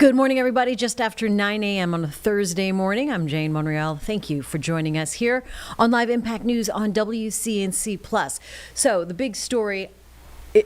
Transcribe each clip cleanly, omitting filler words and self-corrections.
Good morning, everybody. Just after 9 a.m. on a Thursday morning, I'm Jane Monreal. Thank you for joining us here on Live Impact News on WCNC+. So the big story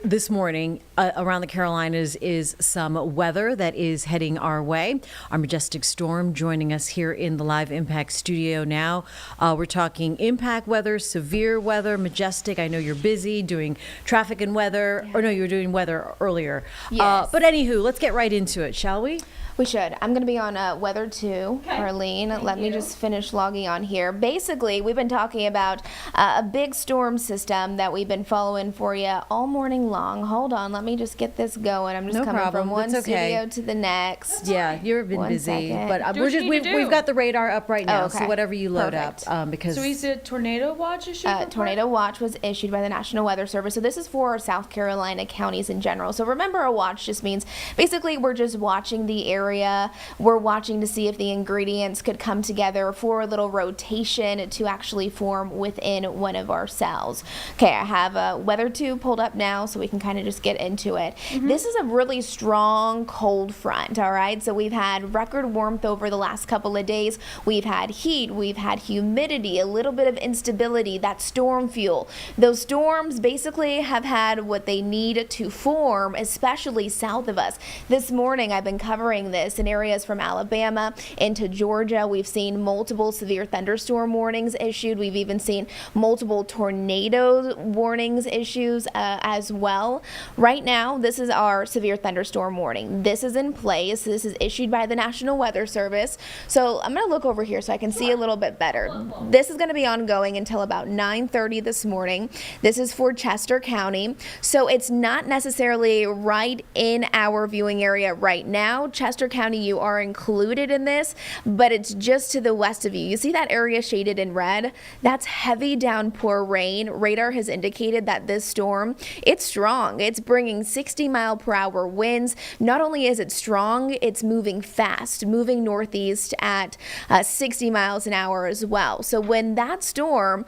this morning around the Carolinas is some weather that is heading our way. Our majestic storm joining us here in the Live Impact studio now. We're talking impact weather, severe weather, majestic. I know you're busy doing traffic and weather. Or no, you were doing weather earlier. Yes. But anywho, let's get right into it, shall we? We should. I'm going to be on weather 2, Arlene. Let me just finish logging on here. Basically, we've been talking about a big storm system that we've been following for you all morning running long. Hold on, let me just get this going. I'm just No coming problem. from one That's okay. studio to the next. Yeah, you've been One busy, second. but Do what you need to do. we've got the radar up right now. Oh, okay. So whatever you load Perfect. up, because So is it tornado watch issue? Tornado watch was issued by the National Weather Service. So this is for South Carolina counties in general. So remember, a watch just means basically we're just watching the area. We're watching to see if the ingredients could come together for a little rotation to actually form within one of our cells. Okay, I have a weather tube pulled up now so we can kind of just get into it. This is a really strong cold front, all right? So we've had record warmth over the last couple of days. We've had heat, we've had humidity, a little bit of instability, that storm fuel. Those storms basically have had what they need to form, especially south of us. This morning I've been covering this in areas from Alabama into Georgia. We've seen multiple severe thunderstorm warnings issued. We've even seen multiple tornado warnings issues as well. Right now, this is our severe thunderstorm warning. This is in place. This is issued by the National Weather Service. So I'm going to look over here so I can see a little bit better. This is going to be ongoing until about 9:30 this morning. This is for Chester County. So it's not necessarily right in our viewing area right now. Chester County, you are included in this, but it's just to the west of you. You see that area shaded in red? That's heavy downpour rain. Radar has indicated that this storm, it's strong. It's bringing 60-mile-per-hour winds. Not only is it strong, it's moving fast, moving northeast at 60 miles an hour as well. So when that storm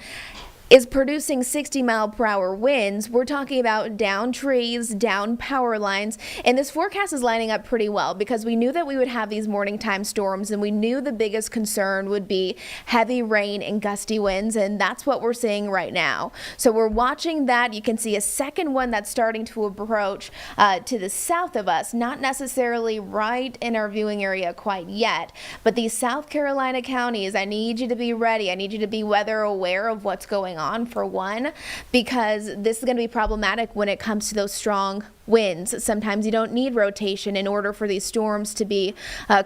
is producing 60-mile-per-hour winds, we're talking about down trees, down power lines, and this forecast is lining up pretty well because we knew that we would have these morning time storms, and we knew the biggest concern would be heavy rain and gusty winds, and that's what we're seeing right now. So we're watching that. You can see a second one that's starting to approach to the south of us, not necessarily right in our viewing area quite yet, but these South Carolina counties, I need you to be ready. I need you to be weather aware of what's going on, for one, because this is going to be problematic when it comes to those strong winds. Sometimes you don't need rotation in order for these storms to be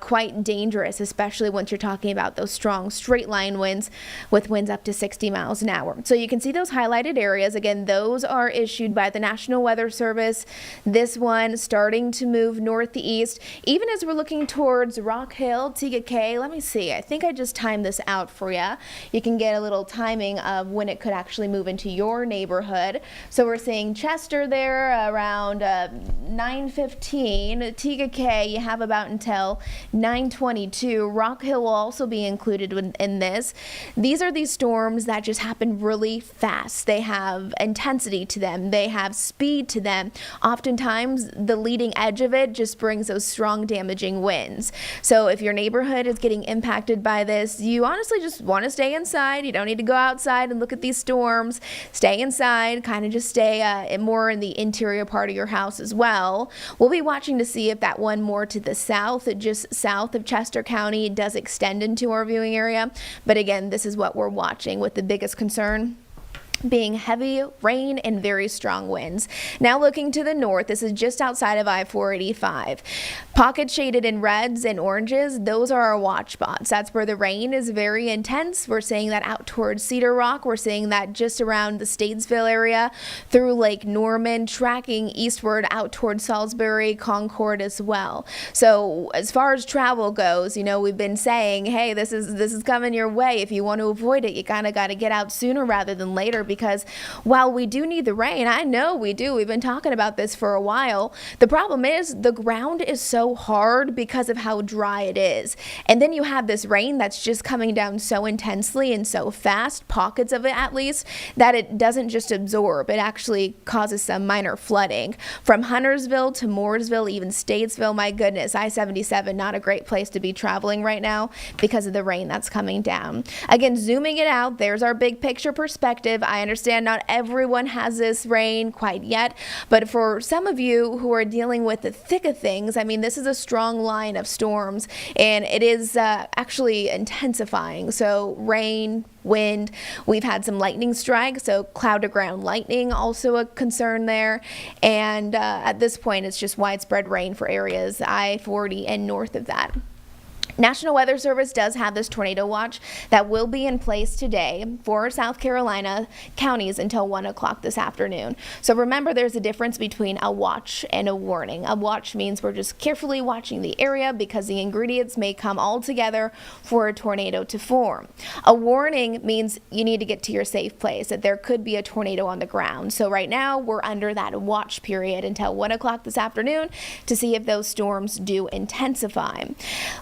quite dangerous, especially once you're talking about those strong straight line winds with winds up to 60 miles an hour. So you can see those highlighted areas. Again, those are issued by the National Weather Service. This one starting to move northeast. Even as we're looking towards Rock Hill, TK, let me see. I think I just timed this out for you. You can get a little timing of when it could actually move into your neighborhood. So we're seeing Chester there around 9:15. TK, you have about until 9:22. Rock Hill will also be included in this. These are these storms that just happen really fast. They have intensity to them. They have speed to them. Oftentimes, the leading edge of it just brings those strong damaging winds. So if your neighborhood is getting impacted by this, you honestly just want to stay inside. You don't need to go outside and look at these storms. Stay inside, kind of just stay more in the interior part of your house as well. We'll be watching to see if that one more to the south, just south of Chester County, does extend into our viewing area. But again, this is what we're watching, with the biggest concern being heavy rain and very strong winds. Now looking to the north, this is just outside of I-485. Pockets shaded in reds and oranges, those are our watch spots. That's where the rain is very intense. We're seeing that out towards Cedar Rock. We're seeing that just around the Statesville area, through Lake Norman, tracking eastward out towards Salisbury, Concord as well. So as far as travel goes, you know, we've been saying, hey, this is coming your way. If you want to avoid it, you kind of got to get out sooner rather than later, because while we do need the rain, I know we do, we've been talking about this for a while, the problem is the ground is so hard because of how dry it is. And then you have this rain that's just coming down so intensely and so fast, pockets of it at least, that it doesn't just absorb, it actually causes some minor flooding. From Huntersville to Mooresville, even Statesville, my goodness, I-77, not a great place to be traveling right now because of the rain that's coming down. Again, zooming it out, there's our big picture perspective. I understand not everyone has this rain quite yet, but for some of you who are dealing with the thick of things, I mean, this is a strong line of storms, and it is actually intensifying. So rain, wind, we've had some lightning strikes, so cloud to ground lightning also a concern there, and at this point it's just widespread rain for areas I-40 and north of that. National Weather Service does have this tornado watch that will be in place today for South Carolina counties until 1 o'clock this afternoon. So remember, there's a difference between a watch and a warning. A watch means we're just carefully watching the area because the ingredients may come all together for a tornado to form. A warning means you need to get to your safe place, that there could be a tornado on the ground. So right now we're under that watch period until 1 o'clock this afternoon to see if those storms do intensify.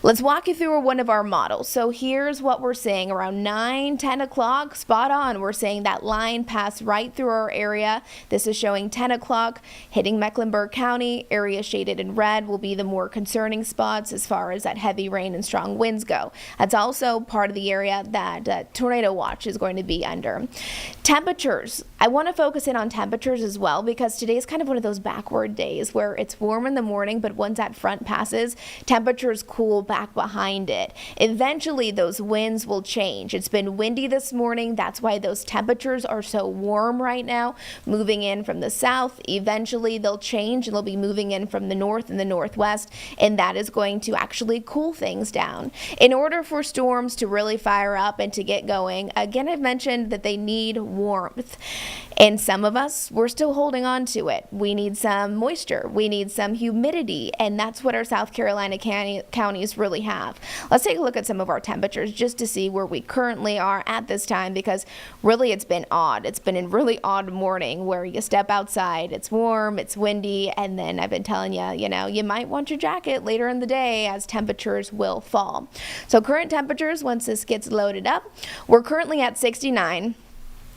Let's walk you through one of our models. So here's what we're seeing around 9-10 o'clock, spot on. We're seeing that line pass right through our area. This is showing 10 o'clock hitting Mecklenburg County. Area shaded in red will be the more concerning spots as far as that heavy rain and strong winds go. That's also part of the area that tornado watch is going to be under. Temperatures. I want to focus in on temperatures as well because today is kind of one of those backward days where it's warm in the morning, but once that front passes, temperatures cool back behind it. Eventually, those winds will change. It's been windy this morning. That's why those temperatures are so warm right now, moving in from the south. Eventually, they'll change and they'll be moving in from the north and the northwest, and that is going to actually cool things down. In order for storms to really fire up and to get going, again, I've mentioned that they need warmth. And some of us, we're still holding on to it. We need some moisture. We need some humidity. And that's what our South Carolina counties really have. Let's take a look at some of our temperatures just to see where we currently are at this time, because really it's been odd. It's been a really odd morning where you step outside, it's warm, it's windy, and then I've been telling you, you might want your jacket later in the day as temperatures will fall. So current temperatures, once this gets loaded up, we're currently at 69.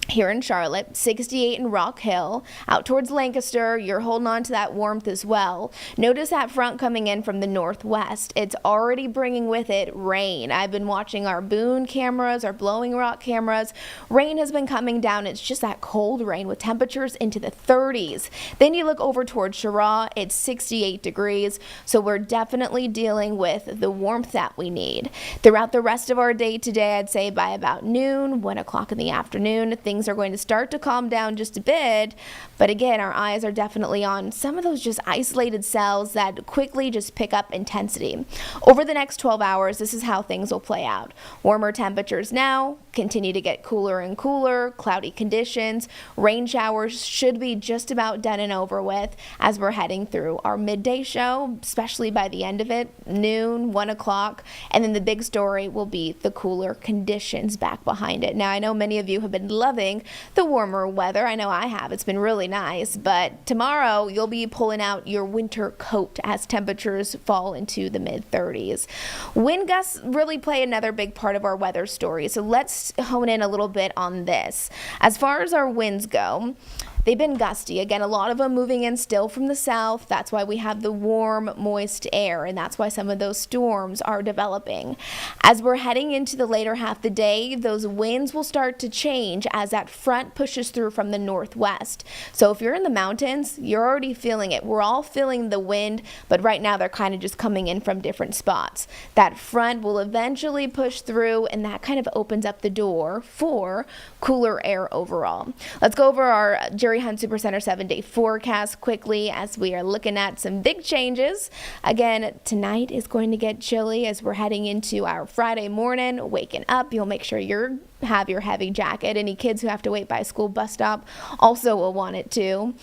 Here in Charlotte, 68 in Rock Hill. Out towards Lancaster, you're holding on to that warmth as well. Notice that front coming in from the northwest. It's already bringing with it rain. I've been watching our Boone cameras, our Blowing Rock cameras. Rain has been coming down. It's just that cold rain with temperatures into the 30s. Then you look over towards Charlotte, it's 68 degrees. So we're definitely dealing with the warmth that we need. Throughout the rest of our day today, I'd say by about noon, 1 o'clock in the afternoon, things are going to start to calm down just a bit, but again, our eyes are definitely on some of those just isolated cells that quickly just pick up intensity. Over the next 12 hours, this is how things will play out. Warmer temperatures now, continue to get cooler and cooler, cloudy conditions, rain showers should be just about done and over with as we're heading through our midday show, especially by the end of it, noon, 1 o'clock, and then the big story will be the cooler conditions back behind it. Now, I know many of you have been loving the warmer weather. I know I have. It's been really nice, but tomorrow you'll be pulling out your winter coat as temperatures fall into the mid-30s. Wind gusts really play another big part of our weather story, so let's hone in a little bit on this. As far as our winds go, they've been gusty. Again, a lot of them moving in still from the south. That's why we have the warm, moist air, and that's why some of those storms are developing. As we're heading into the later half of the day, those winds will start to change as that front pushes through from the northwest. So if you're in the mountains, you're already feeling it. We're all feeling the wind, but right now they're kind of just coming in from different spots. That front will eventually push through, and that kind of opens up the door for cooler air overall. Let's go over our Jerry Hunt Supercenter 7-day forecast quickly as we are looking at some big changes. Again, tonight is going to get chilly as we're heading into our Friday morning. Waking up, you'll make sure you have your heavy jacket. Any kids who have to wait by a school bus stop also will want it too.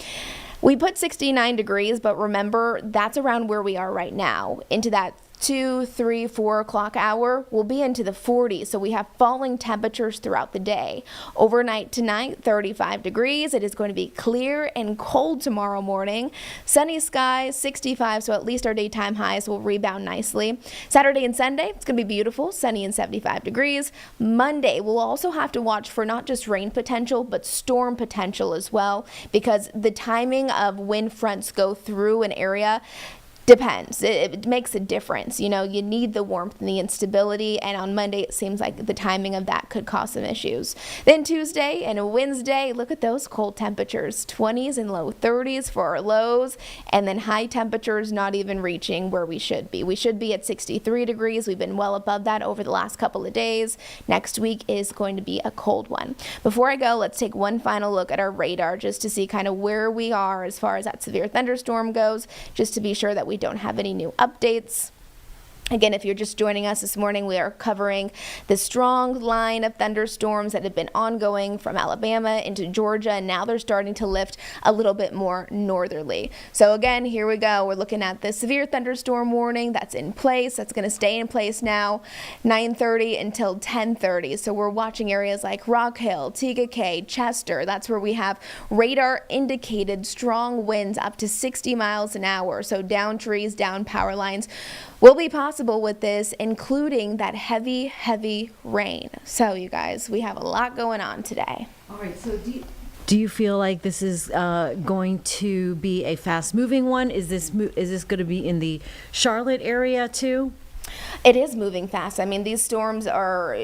We put 69 degrees, but remember, that's around where we are right now. Into that 2, 3, 4 o'clock hour, we'll be into the 40s, so we have falling temperatures throughout the day. Overnight tonight, 35 degrees. It is going to be clear and cold tomorrow morning. Sunny skies, 65, so at least our daytime highs will rebound nicely. Saturday and Sunday, it's going to be beautiful, sunny and 75 degrees. Monday, we'll also have to watch for not just rain potential, but storm potential as well, because the timing of when fronts go through an area depends. It makes a difference. You need the warmth and the instability, and on Monday it seems like the timing of that could cause some issues. Then Tuesday and Wednesday, look at those cold temperatures, 20s and low 30s for our lows, and then high temperatures not even reaching where we should be. We should be at 63 degrees. We've been well above that over the last couple of days. Next week is going to be a cold one. Before I go, let's take one final look at our radar just to see kind of where we are as far as that severe thunderstorm goes, just to be sure that we don't have any new updates. Again, if you're just joining us this morning, we are covering the strong line of thunderstorms that have been ongoing from Alabama into Georgia, and now they're starting to lift a little bit more northerly. So again, here we go. We're looking at the severe thunderstorm warning that's in place. That's going to stay in place now, 9:30 until 10:30. So we're watching areas like Rock Hill, TKK, Chester. That's where we have radar indicated strong winds up to 60 miles an hour. So down trees, down power lines will be possible with this, including that heavy rain. So you guys, we have a lot going on today. All right, so do you feel like this is going to be a fast-moving one? Is this going to be in the Charlotte area too? It is moving fast. I mean, these storms are,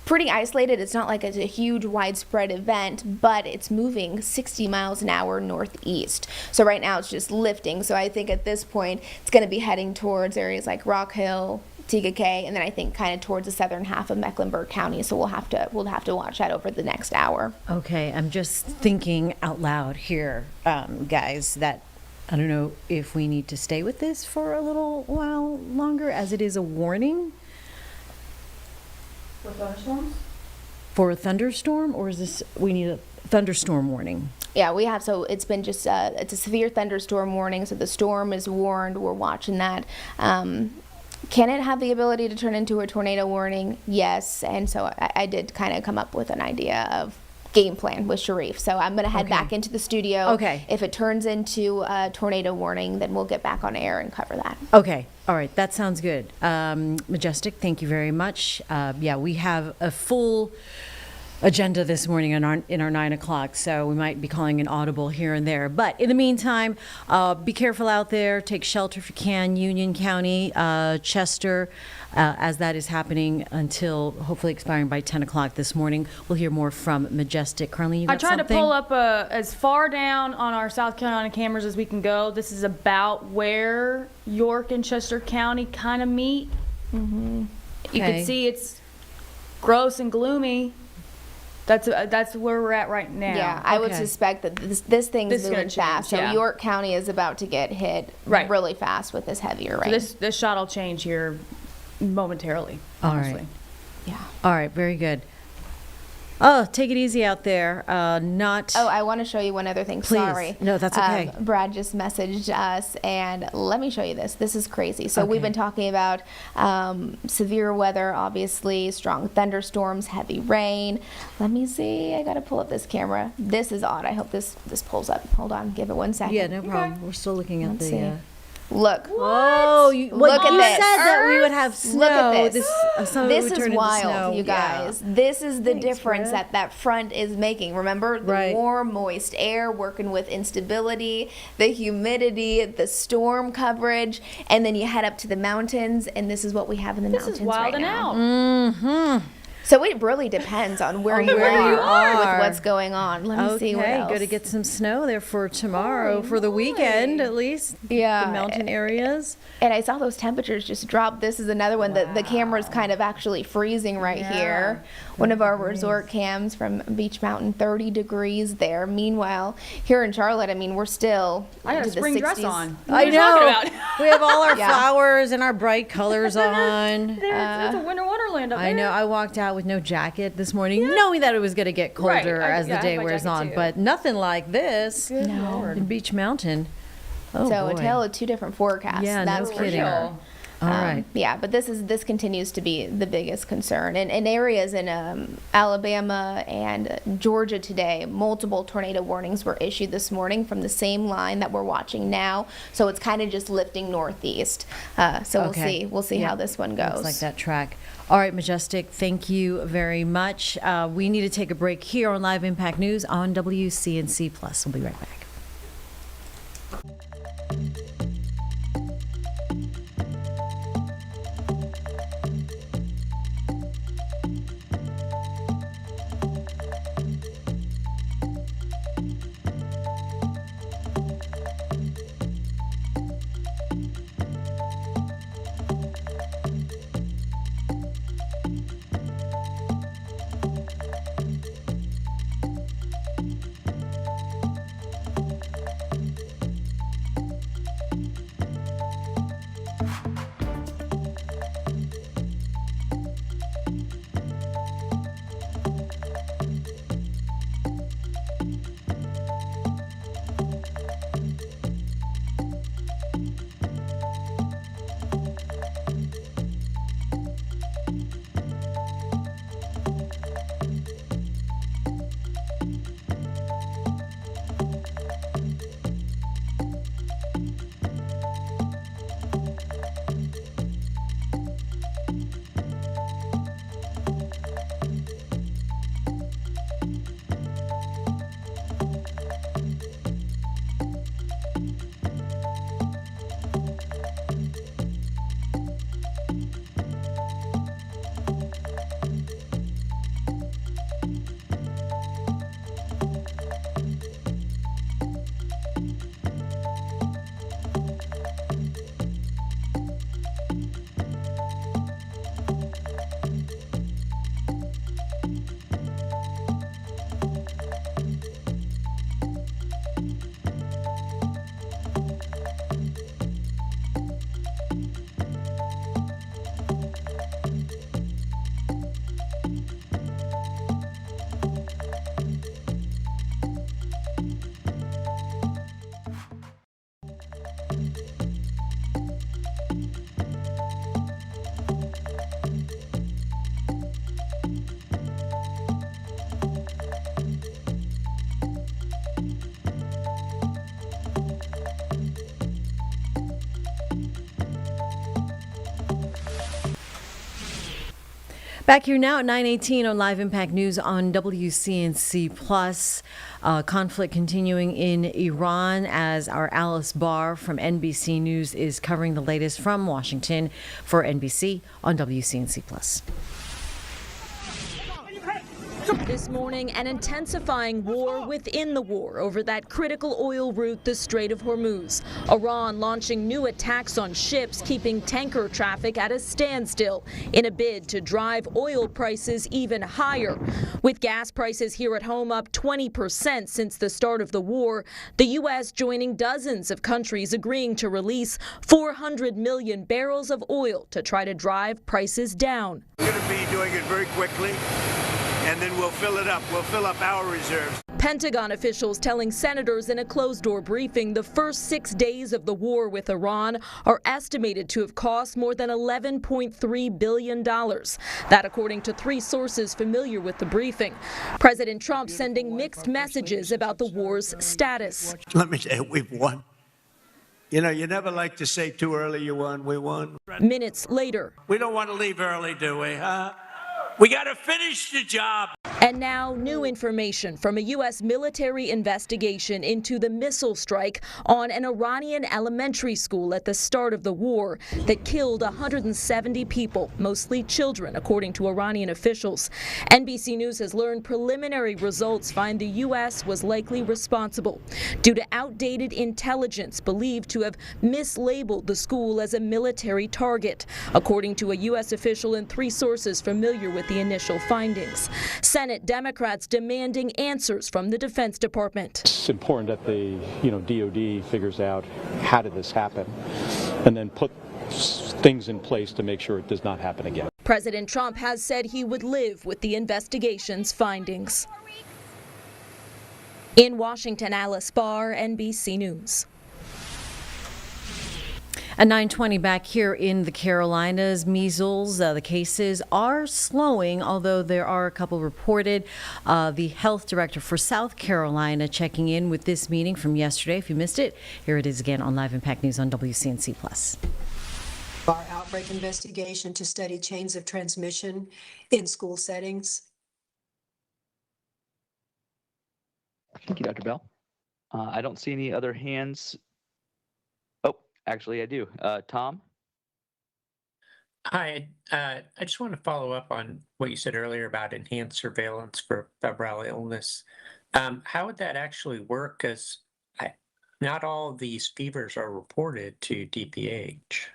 pretty isolated. It's not like it's a huge widespread event, but it's moving 60 miles an hour northeast. So right now it's just lifting. So I think at this point it's going to be heading towards areas like Rock Hill, TKK, and then I think kind of towards the southern half of Mecklenburg County. So we'll have to watch that over the next hour. Okay, I'm just thinking out loud here, guys, that I don't know if we need to stay with this for a little while longer, as it is a warning. For thunderstorms? For a thunderstorm, or is this, we need a thunderstorm warning? Yeah, we have. So it's been just, it's a severe thunderstorm warning. So the storm is warned. We're watching that. Can it have the ability to turn into a tornado warning? Yes. And so I did kind of come up with an idea of game plan with Sharif. So I'm going to head back into the studio. Okay. If it turns into a tornado warning, then we'll get back on air and cover that. Okay. All right. That sounds good. Majestic, thank you very much. Yeah, we have a full agenda this morning in our 9 o'clock, so we might be calling an audible here and there. But in the meantime, be careful out there. Take shelter if you can. Union County, Chester, as that is happening until hopefully expiring by 10 o'clock this morning. We'll hear more from Majestic. Carly, you got something? I tried to pull up as far down on our South Carolina cameras as we can go. This is about where York and Chester County kind of meet. Mm-hmm. You Okay. can see it's gross and gloomy. That's where we're at right now. Yeah, I would Okay. suspect that this thing's This is moving gonna fast. change, So yeah. York County is about to get hit really fast with this heavier rain. So this shot will change here momentarily. All right. honestly. Yeah. All right. Very good. Oh, take it easy out there. Not. Oh, I want to show you one other thing. Please. Sorry. No, that's okay. Brad just messaged us, and let me show you this. This is crazy. So we've Okay. been talking about severe weather, obviously, strong thunderstorms, heavy rain. Let me see. I got to pull up this camera. This is odd. I hope this pulls up. Hold on. Give it 1 second. Yeah, no problem. We're still looking at Let's the. see. Look. Oh, you, Look at you this. said that we would have snow. Look at this. Some of it This would turn is into wild, snow. you Yeah. guys. This is the Thanks, difference Brad. that front is making. Remember, the Right. warm, moist air working with instability, the humidity, the storm coverage, and then you head up to the mountains, and this is what we have in the This mountains is right wilding now. out. Mm-hmm. So it really depends on where, you, where are you are. with what's going on. Let me see what Okay, else. good to get some snow there for tomorrow, for the weekend at least. Yeah. The mountain areas. And I saw those temperatures just drop. This is another one that the camera's kind of actually freezing right here. One of our resort cams from Beach Mountain, 30 degrees there. Meanwhile, here in Charlotte, I mean, we're still I got a into the spring dress 60s. on. I What are you talking know. about? We have all our Yeah. flowers and our bright colors on. It's a winter wonderland up there. I know. I walked out with no jacket this morning, knowing that it was going to get colder Right. as the I day have my wears jacket on, too. but nothing like this Good in Lord. Beach Mountain. Oh, So boy. a tale of two different forecasts. Yeah, no that's for kidding. sure. All right. Yeah, but this continues to be the biggest concern. And in areas in Alabama and Georgia today, multiple tornado warnings were issued this morning from the same line that we're watching now. So it's kind of just lifting northeast. So Okay. we'll see Yeah. how this one goes. Looks like that track. All right, Majestic, thank you very much. We need to take a break here on Live Impact News on WCNC Plus. We'll be right back. Back here now at 9:18 on Live Impact News on WCNC Plus. Conflict continuing in Iran as our Alice Barr from NBC News is covering the latest from Washington for NBC on WCNC Plus. This morning, an intensifying war within the war over that critical oil route, the Strait of Hormuz. Iran launching new attacks on ships, keeping tanker traffic at a standstill in a bid to drive oil prices even higher. With gas prices here at home up 20% since the start of the war, the U.S. joining dozens of countries agreeing to release 400 million barrels of oil to try to drive prices down. We're going to be doing it very quickly, and then we'll fill it up. We'll fill up our reserves. Pentagon officials telling senators in a closed-door briefing the first 6 days of the war with Iran are estimated to have cost more than $11.3 billion. That according to three sources familiar with the briefing. President Trump sending mixed messages about the war's status. Let me say, we've won. You know, you never like to say too early you won. We won. Minutes later. We don't want to leave early, do we, huh? We got to finish the job. And now new information from a U.S. military investigation into the missile strike on an Iranian elementary school at the start of the war that killed 170 people, mostly children, according to Iranian officials. NBC News has learned preliminary results find the U.S. was likely responsible due to outdated intelligence believed to have mislabeled the school as a military target, according to a U.S. official and three sources familiar with the initial findings. Senate Democrats demanding answers from the Defense Department. It's important that the DOD figures out how did this happen and then put things in place to make sure it does not happen again. President Trump has said he would live with the investigation's findings. In Washington, Alice Barr, NBC News. At 9:20 back here in the Carolinas, measles, the cases are slowing, although there are a couple reported. The health director for South Carolina checking in with this meeting from yesterday. If you missed it, here it is again on Live Impact News on WCNC Plus. Our outbreak investigation to study chains of transmission in school settings. Thank you, Dr. Bell. I don't see any other hands. Actually, I do. Tom? Hi, I just want to follow up on what you said earlier about enhanced surveillance for febrile illness. How would that actually work? Because not all of these fevers are reported to DPH.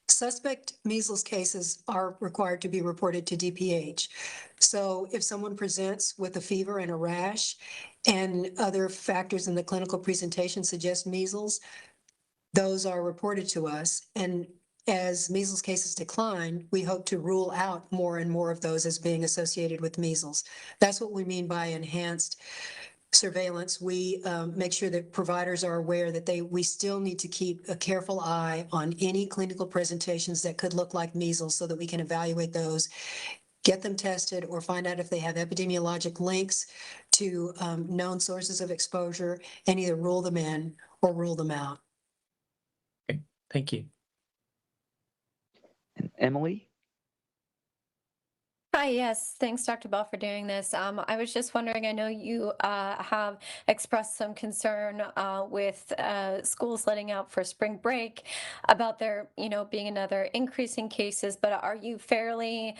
Suspect measles cases are required to be reported to DPH. So if someone presents with a fever and a rash and other factors in the clinical presentation suggest measles, those are reported to us, and as measles cases decline, we hope to rule out more and more of those as being associated with measles. That's what we mean by enhanced surveillance. We make sure that providers are aware that we still need to keep a careful eye on any clinical presentations that could look like measles so that we can evaluate those, get them tested, or find out if they have epidemiologic links to known sources of exposure, and either rule them in or rule them out. Thank you. And Emily? Hi, yes. Thanks, Dr. Bell, for doing this. I was just wondering, I know you have expressed some concern with schools letting out for spring break about there, being another increase in cases, but are you fairly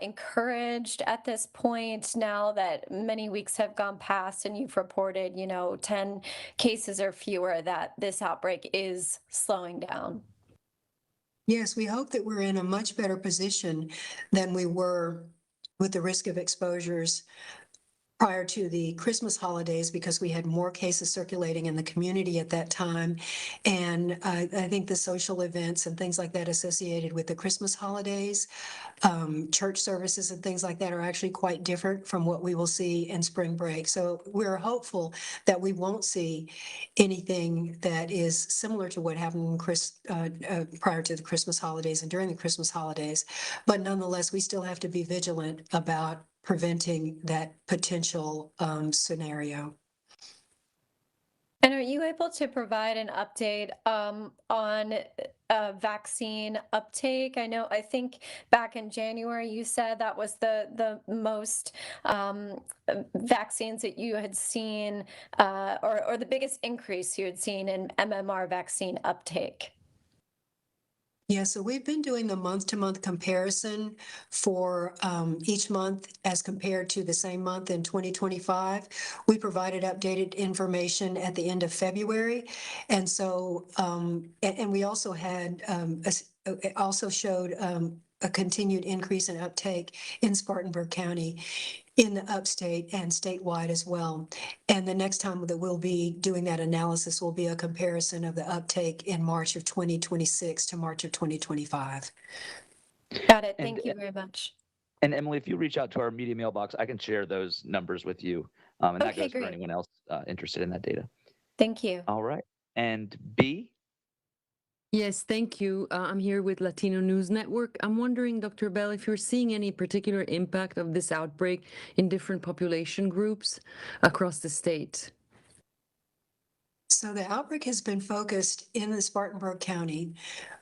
encouraged at this point now that many weeks have gone past and you've reported, 10 cases or fewer, that this outbreak is slowing down? Yes, we hope that we're in a much better position than we were with the risk of exposures prior to the Christmas holidays, because we had more cases circulating in the community at that time. And I think the social events and things like that associated with the Christmas holidays, church services and things like that are actually quite different from what we will see in spring break. So we're hopeful that we won't see anything that is similar to what happened prior to the Christmas holidays and during the Christmas holidays. But nonetheless, we still have to be vigilant about preventing that potential scenario. And are are you able to provide an update on vaccine uptake? I think back in January you said that was the most vaccines that you had seen, or the biggest increase you had seen in MMR vaccine uptake. Yeah, so we've been doing the month-to-month comparison for each month as compared to the same month in 2025. We provided updated information at the end of February. And so, and we also had, it also showed a continued increase in uptake in Spartanburg County, in the upstate and statewide as well. And the next time that we'll be doing that analysis will be a comparison of the uptake in March of 2026 to March of 2025. Got it. Thank you very much. And Emily, if you reach out to our media mailbox, I can share those numbers with you. And that Okay, goes for great. anyone else interested in that data. Thank you. All right. And B? Yes, thank you. I'm here with Latino News Network. I'm wondering, Dr. Bell, if you're seeing any particular impact of this outbreak in different population groups across the state. So the outbreak has been focused in the Spartanburg County.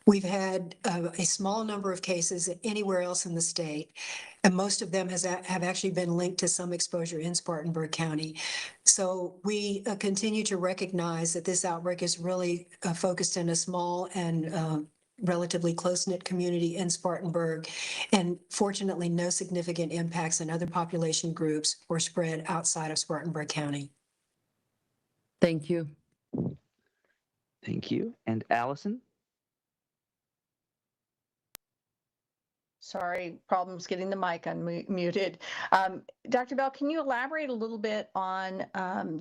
We've had a small number of cases anywhere else in the state, and most of them have actually been linked to some exposure in Spartanburg County. So we continue to recognize that this outbreak is really focused in a small and relatively close-knit community in Spartanburg, and fortunately no significant impacts in other population groups or spread outside of Spartanburg County. Thank you. Thank you. And Allison? Sorry, problems getting the mic unmuted. Dr. Bell, can you elaborate a little bit on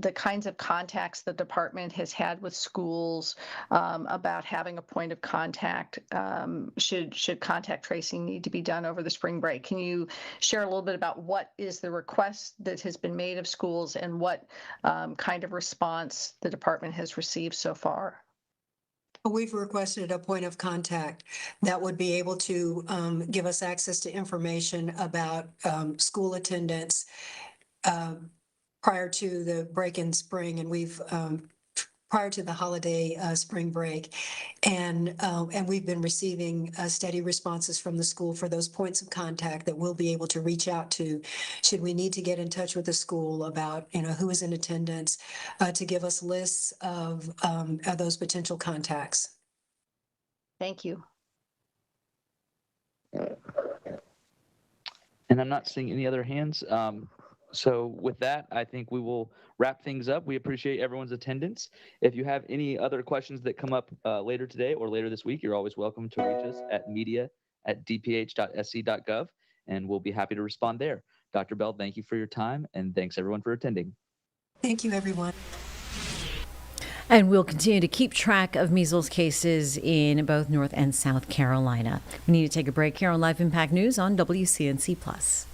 the kinds of contacts the department has had with schools about having a point of contact? Should contact tracing need to be done over the spring break? Can you share a little bit about what is the request that has been made of schools and what kind of response the department has received so far? We've requested a point of contact that would be able to give us access to information about school attendance prior to the break in spring, and we've prior to the holiday spring break, and we've been receiving steady responses from the school for those points of contact that we'll be able to reach out to should we need to get in touch with the school about who is in attendance, to give us lists of those potential contacts. Thank you. And I'm not seeing any other hands. So with that, I think we will wrap things up. We appreciate everyone's attendance. If you have any other questions that come up later today or later this week, you're always welcome to reach us at media@dph.sc.gov, and we'll be happy to respond there. Dr. Bell, thank you for your time, and thanks everyone for attending. Thank you, everyone. And we'll continue to keep track of measles cases in both North and South Carolina. We need to take a break here on Live Impact News on WCNC Plus.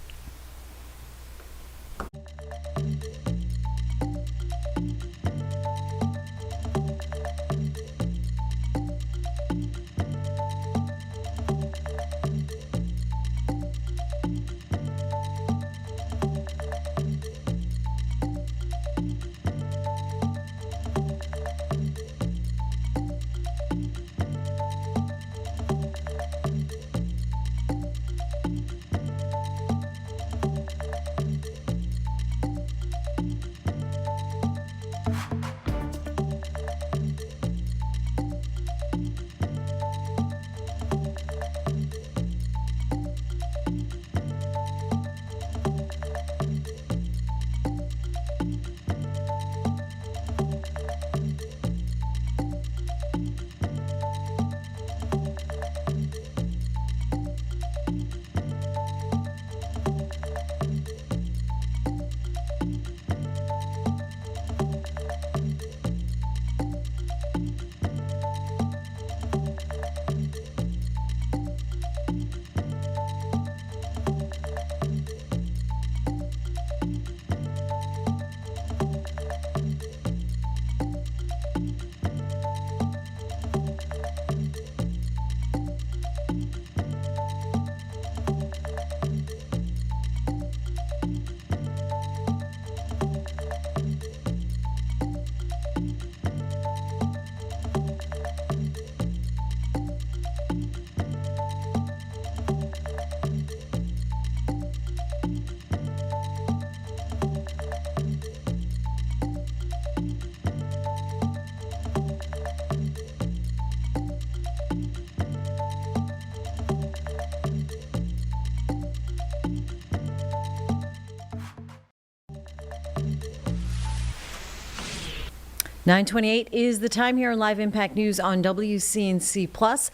9:28 is the time here on Live Impact News on WCNC Plus.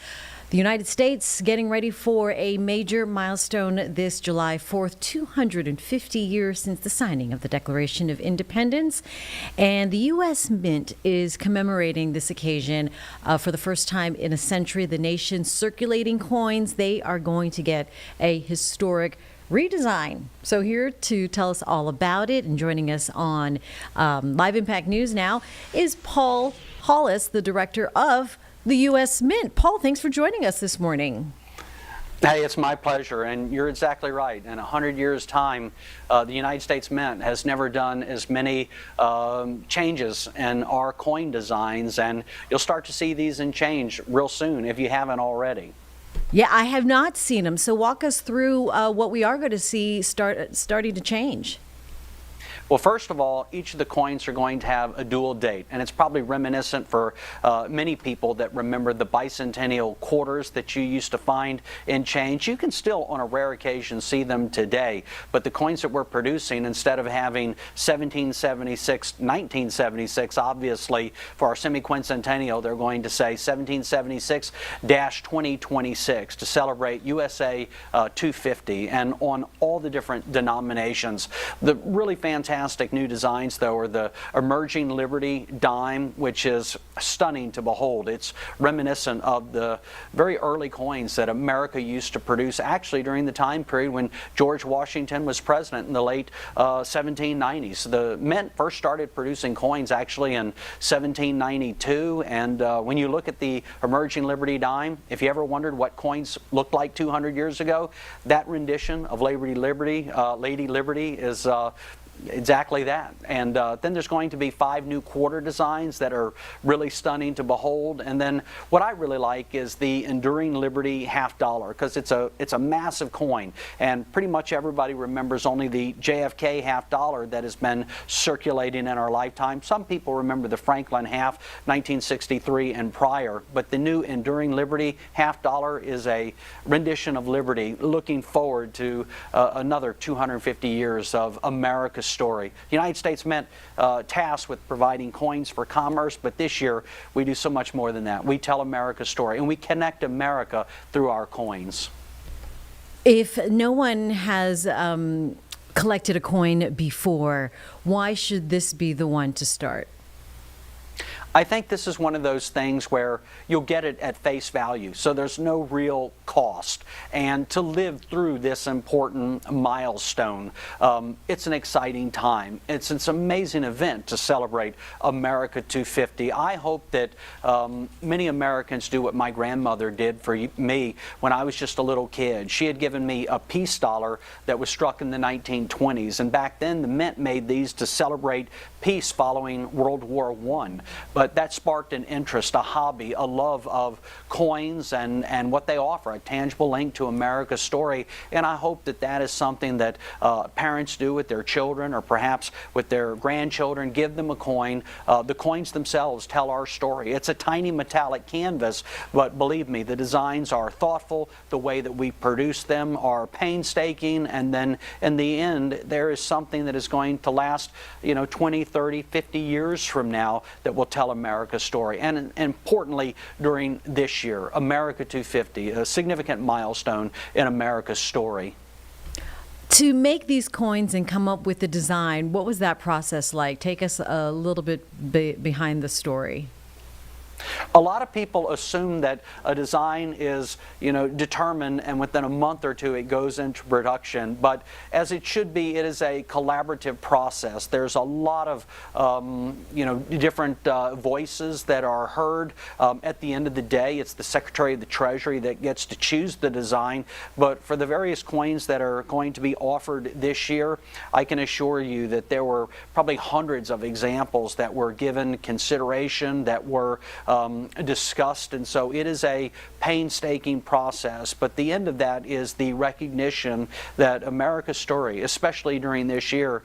The United States getting ready for a major milestone this July 4th, 250 years since the signing of the Declaration of Independence. And the U.S. Mint is commemorating this occasion for the first time in a century. The nation's circulating coins, they are going to get a historic redesign. So here to tell us all about it and joining us on Live Impact News now is Paul Hollis, the director of the U.S. Mint. Paul, thanks for joining us this morning. Hey, it's my pleasure, and you're exactly right. In 100 years' time, the United States Mint has never done as many changes in our coin designs, and you'll start to see these in change real soon if you haven't already. Yeah, I have not seen them. So walk us through what we are going to see starting to change. Well, first of all, each of the coins are going to have a dual date, and it's probably reminiscent for many people that remember the bicentennial quarters that you used to find in change. You can still, on a rare occasion, see them today, but the coins that we're producing, instead of having 1776, 1976, obviously, for our semi-quincentennial, they're going to say 1776-2026 to celebrate USA 250, and on all the different denominations. The really fantastic new designs, though, are the Emerging Liberty dime, which is stunning to behold. It's reminiscent of the very early coins that America used to produce, actually during the time period when George Washington was president in the late 1790s. The Mint first started producing coins actually in 1792, and when you look at the Emerging Liberty dime, if you ever wondered what coins looked like 200 years ago, that rendition of Lady Liberty is exactly that. And then there's going to be 5 new quarter designs that are really stunning to behold. And then what I really like is the Enduring Liberty half dollar, because it's a massive coin, and pretty much everybody remembers only the JFK half dollar that has been circulating in our lifetime. Some people remember the Franklin half, 1963 and prior, but the new Enduring Liberty half dollar is a rendition of liberty, looking forward to another 250 years of America's story. The United States Mint tasked with providing coins for commerce, but this year we do so much more than that. We tell America's story, and we connect America through our coins. If no one has collected a coin before, why should this be the one to start? I think this is one of those things where you'll get it at face value, so there's no real cost. And to live through this important milestone, it's an exciting time. It's an amazing event to celebrate America 250. I hope that many Americans do what my grandmother did for me when I was just a little kid. She had given me a peace dollar that was struck in the 1920s, and back then the Mint made these to celebrate peace following World War I. But that sparked an interest, a hobby, a love of coins and what they offer, a tangible link to America's story. And I hope that that is something that parents do with their children, or perhaps with their grandchildren. Give them a coin. The coins themselves tell our story. It's a tiny metallic canvas, but believe me, the designs are thoughtful. The way that we produce them are painstaking, and then in the end, there is something that is going to last, 20, 30, 50 years from now that will tell America's story. And importantly, during this year, America 250, a significant milestone in America's story. To make these coins and come up with the design, what was that process like? Take us a little bit behind the story. A lot of people assume that a design is, determined and within a month or two it goes into production. But as it should be, it is a collaborative process. There's a lot of, different voices that are heard. At the end of the day, it's the Secretary of the Treasury that gets to choose the design. But for the various coins that are going to be offered this year, I can assure you that there were probably hundreds of examples that were given consideration, that were discussed, and so it is a painstaking process. But the end of that is the recognition that America's story, especially during this year,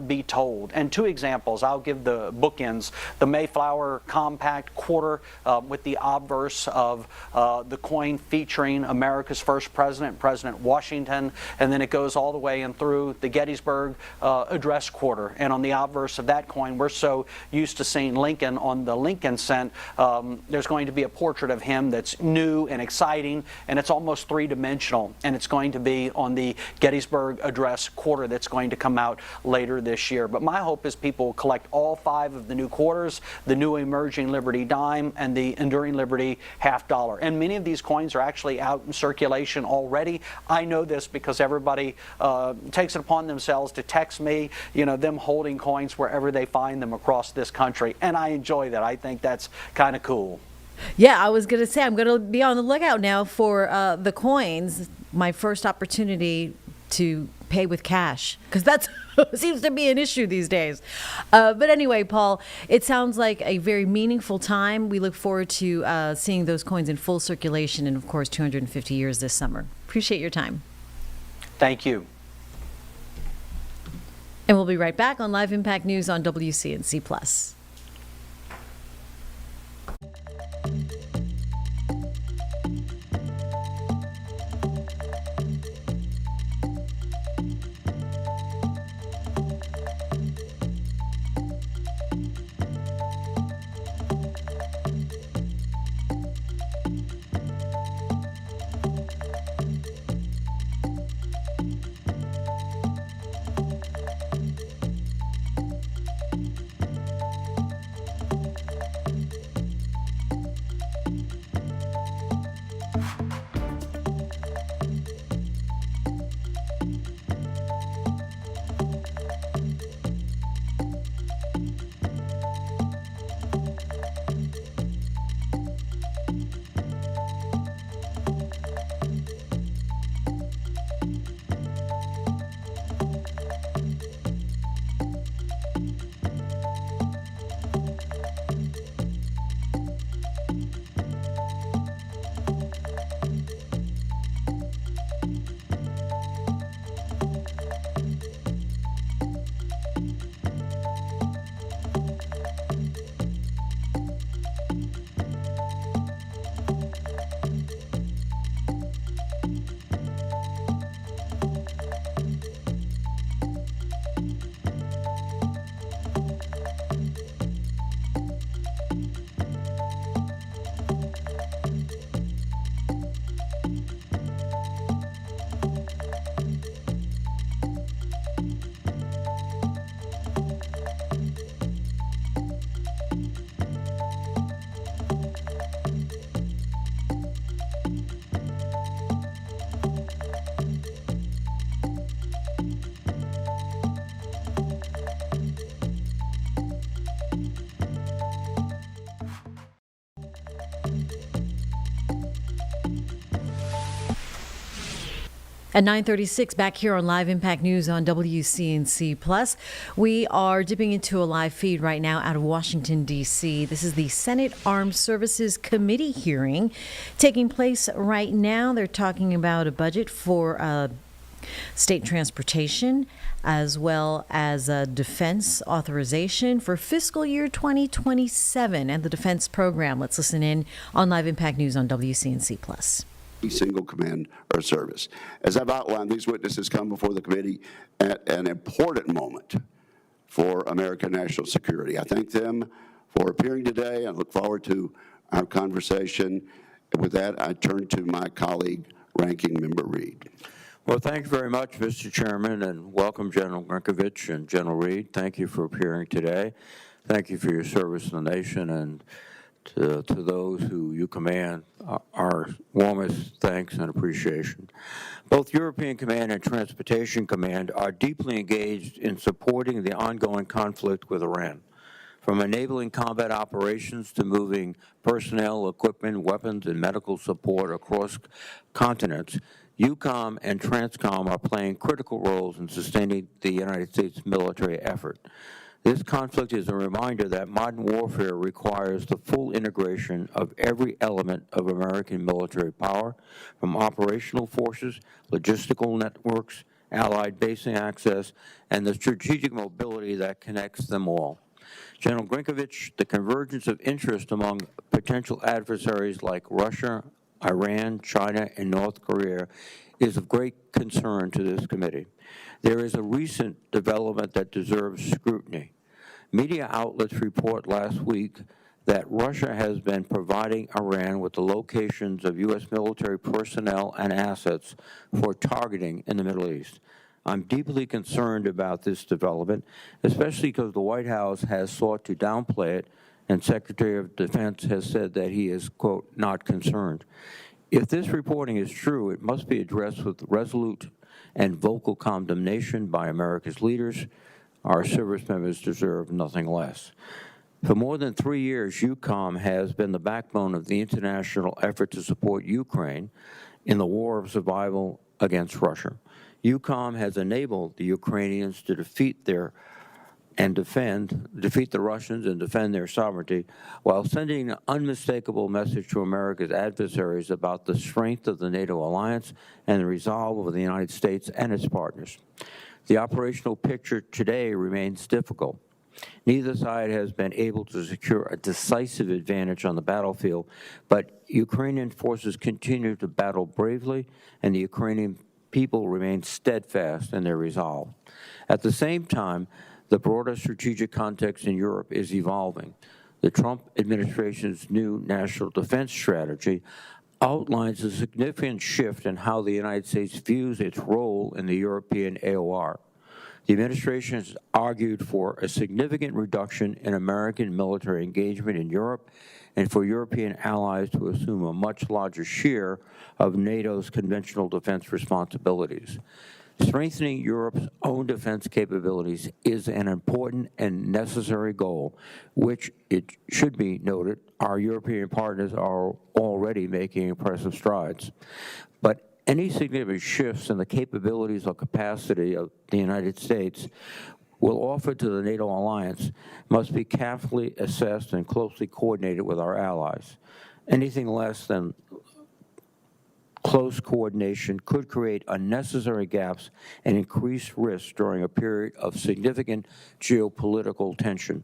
be told. And two examples, I'll give the bookends. The Mayflower Compact quarter with the obverse of the coin featuring America's first president, President Washington, and then it goes all the way and through the Gettysburg Address quarter. And on the obverse of that coin, we're so used to seeing Lincoln on the Lincoln cent. There's going to be a portrait of him that's new and exciting, and it's almost three-dimensional, and it's going to be on the Gettysburg Address quarter that's going to come out later this year. But my hope is people collect all 5 of the new quarters, the new emerging Liberty dime, and the enduring Liberty half dollar. And many of these coins are actually out in circulation already. I know this because everybody takes it upon themselves to text me, them holding coins wherever they find them across this country. And I enjoy that. I think that's kind of cool. Yeah, I was going to say, I'm going to be on the lookout now for the coins, my first opportunity to pay with cash, because that seems to be an issue these days. But anyway, Paul, it sounds like a very meaningful time. We look forward to seeing those coins in full circulation and, of course, 250 years this summer. Appreciate your time. Thank you. And we'll be right back on Live Impact News on WCNC Plus. At 9:36, back here on Live Impact News on WCNC Plus, we are dipping into a live feed right now out of Washington, D.C. This is the Senate Armed Services Committee hearing taking place right now. They're talking about a budget for state transportation as well as defense authorization for fiscal year 2027 and the defense program. Let's listen in on Live Impact News on WCNC Plus. Single command or service. As I've outlined, these witnesses come before the committee at an important moment for American national security. I thank them for appearing today. I look forward to our conversation. With that, I turn to my colleague, Ranking Member Reed. Well, thank you very much, Mr. Chairman, and welcome, General Grinkovich and General Reed. Thank you for appearing today. Thank you for your service to the nation, and to those who you command, our warmest thanks and appreciation. Both European Command and Transportation Command are deeply engaged in supporting the ongoing conflict with Iran, from enabling combat operations to moving personnel, equipment, weapons, and medical support across continents. EUCOM and TRANSCOM are playing critical roles in sustaining the United States military effort. This conflict is a reminder that modern warfare requires the full integration of every element of American military power, from operational forces, logistical networks, allied basing access, and the strategic mobility that connects them all. General Grinkovich, the convergence of interest among potential adversaries like Russia, Iran, China, and North Korea is of great concern to this committee. There is a recent development that deserves scrutiny. Media outlets report last week that Russia has been providing Iran with the locations of U.S. military personnel and assets for targeting in the Middle East. I'm deeply concerned about this development, especially because the White House has sought to downplay it, and Secretary of Defense has said that he is, quote, not concerned. If this reporting is true, it must be addressed with resolute and vocal condemnation by America's leaders. Our service members deserve nothing less. For more than 3 years, EUCOM has been the backbone of the international effort to support Ukraine in the war of survival against Russia. EUCOM has enabled the Ukrainians to defeat the Russians and defend their sovereignty, while sending an unmistakable message to America's adversaries about the strength of the NATO alliance and the resolve of the United States and its partners. The operational picture today remains difficult. Neither side has been able to secure a decisive advantage on the battlefield, but Ukrainian forces continue to battle bravely, and the Ukrainian people remain steadfast in their resolve. At the same time, the broader strategic context in Europe is evolving. The Trump administration's new national defense strategy outlines a significant shift in how the United States views its role in the European AOR. The administration has argued for a significant reduction in American military engagement in Europe and for European allies to assume a much larger share of NATO's conventional defense responsibilities. Strengthening Europe's own defense capabilities is an important and necessary goal, which, it should be noted, our European partners are already making impressive strides. But any significant shifts in the capabilities or capacity of the United States will offer to the NATO alliance must be carefully assessed and closely coordinated with our allies. Anything less than close coordination could create unnecessary gaps and increase risks during a period of significant geopolitical tension.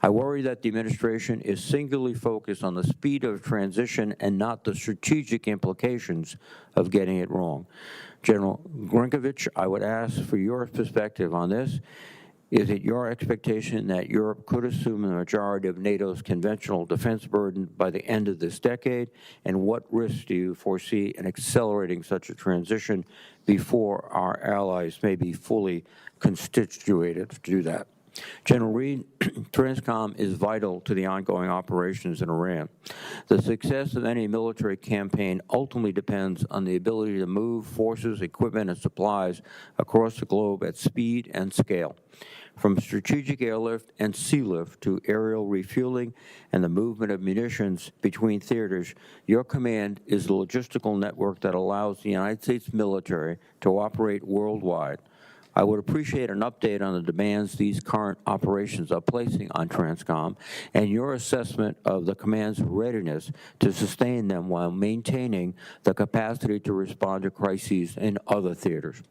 I worry that the administration is singularly focused on the speed of transition and not the strategic implications of getting it wrong. General Grinkovich, I would ask for your perspective on this. Is it your expectation that Europe could assume the majority of NATO's conventional defense burden by the end of this decade? And what risks do you foresee in accelerating such a transition before our allies may be fully constituted to do that? General Reed, TRANSCOM is vital to the ongoing operations in Iran. The success of any military campaign ultimately depends on the ability to move forces, equipment, and supplies across the globe at speed and scale. From strategic airlift and sea lift to aerial refueling and the movement of munitions between theaters, your command is the logistical network that allows the United States military to operate worldwide. I would appreciate an update on the demands these current operations are placing on TRANSCOM and your assessment of the command's readiness to sustain them while maintaining the capacity to respond to crises in other theaters.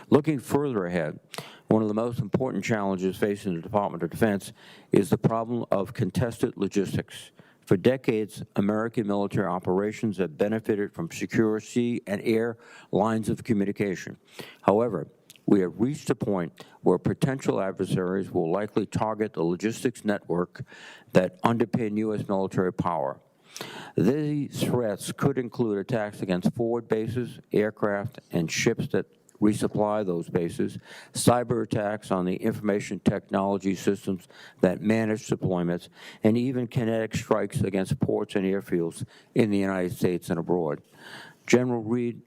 Looking further ahead, one of the most important challenges facing the Department of Defense is the problem of contested logistics. For decades, American military operations have benefited from secure sea and air lines of communication. However, we have reached a point where potential adversaries will likely target the logistics network that underpin U.S. military power. These threats could include attacks against forward bases, aircraft, and ships that resupply those bases, cyber attacks on the information technology systems that manage deployments, and even kinetic strikes against ports and airfields in the United States and abroad. General Reed,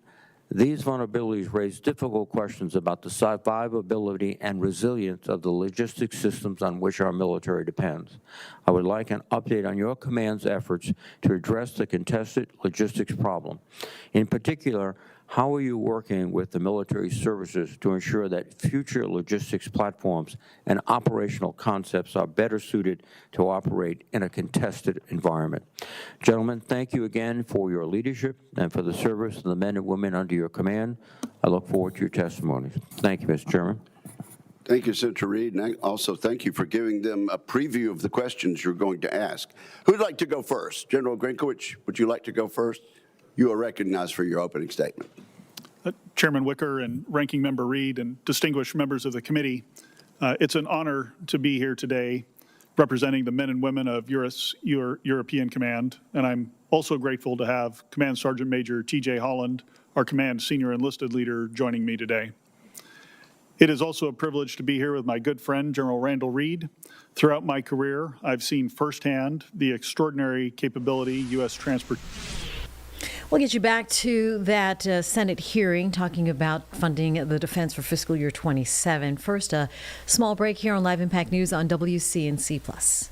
these vulnerabilities raise difficult questions about the survivability and resilience of the logistics systems on which our military depends. I would like an update on your command's efforts to address the contested logistics problem. In particular, how are you working with the military services to ensure that future logistics platforms and operational concepts are better suited to operate in a contested environment? Gentlemen, thank you again for your leadership and for the service of the men and women under your command. I look forward to your testimonies. Thank you, Mr. Chairman. Thank you, Senator Reed, and also thank you for giving them a preview of the questions you're going to ask. Who'd like to go first? General Grinkowicz, would you like to go first? You are recognized for your opening statement. Chairman Wicker and Ranking Member Reed and distinguished members of the committee, it's an honor to be here today representing the men and women of your European Command, and I'm also grateful to have Command Sergeant Major T.J. Holland, our Command Senior Enlisted Leader, joining me today. It is also a privilege to be here with my good friend, General Randall Reed. Throughout my career, I've seen firsthand the extraordinary capability U.S. transport. We'll get you back to that Senate hearing talking about funding the defense for fiscal year 27. First, a small break here on Live Impact News on WCNC Plus.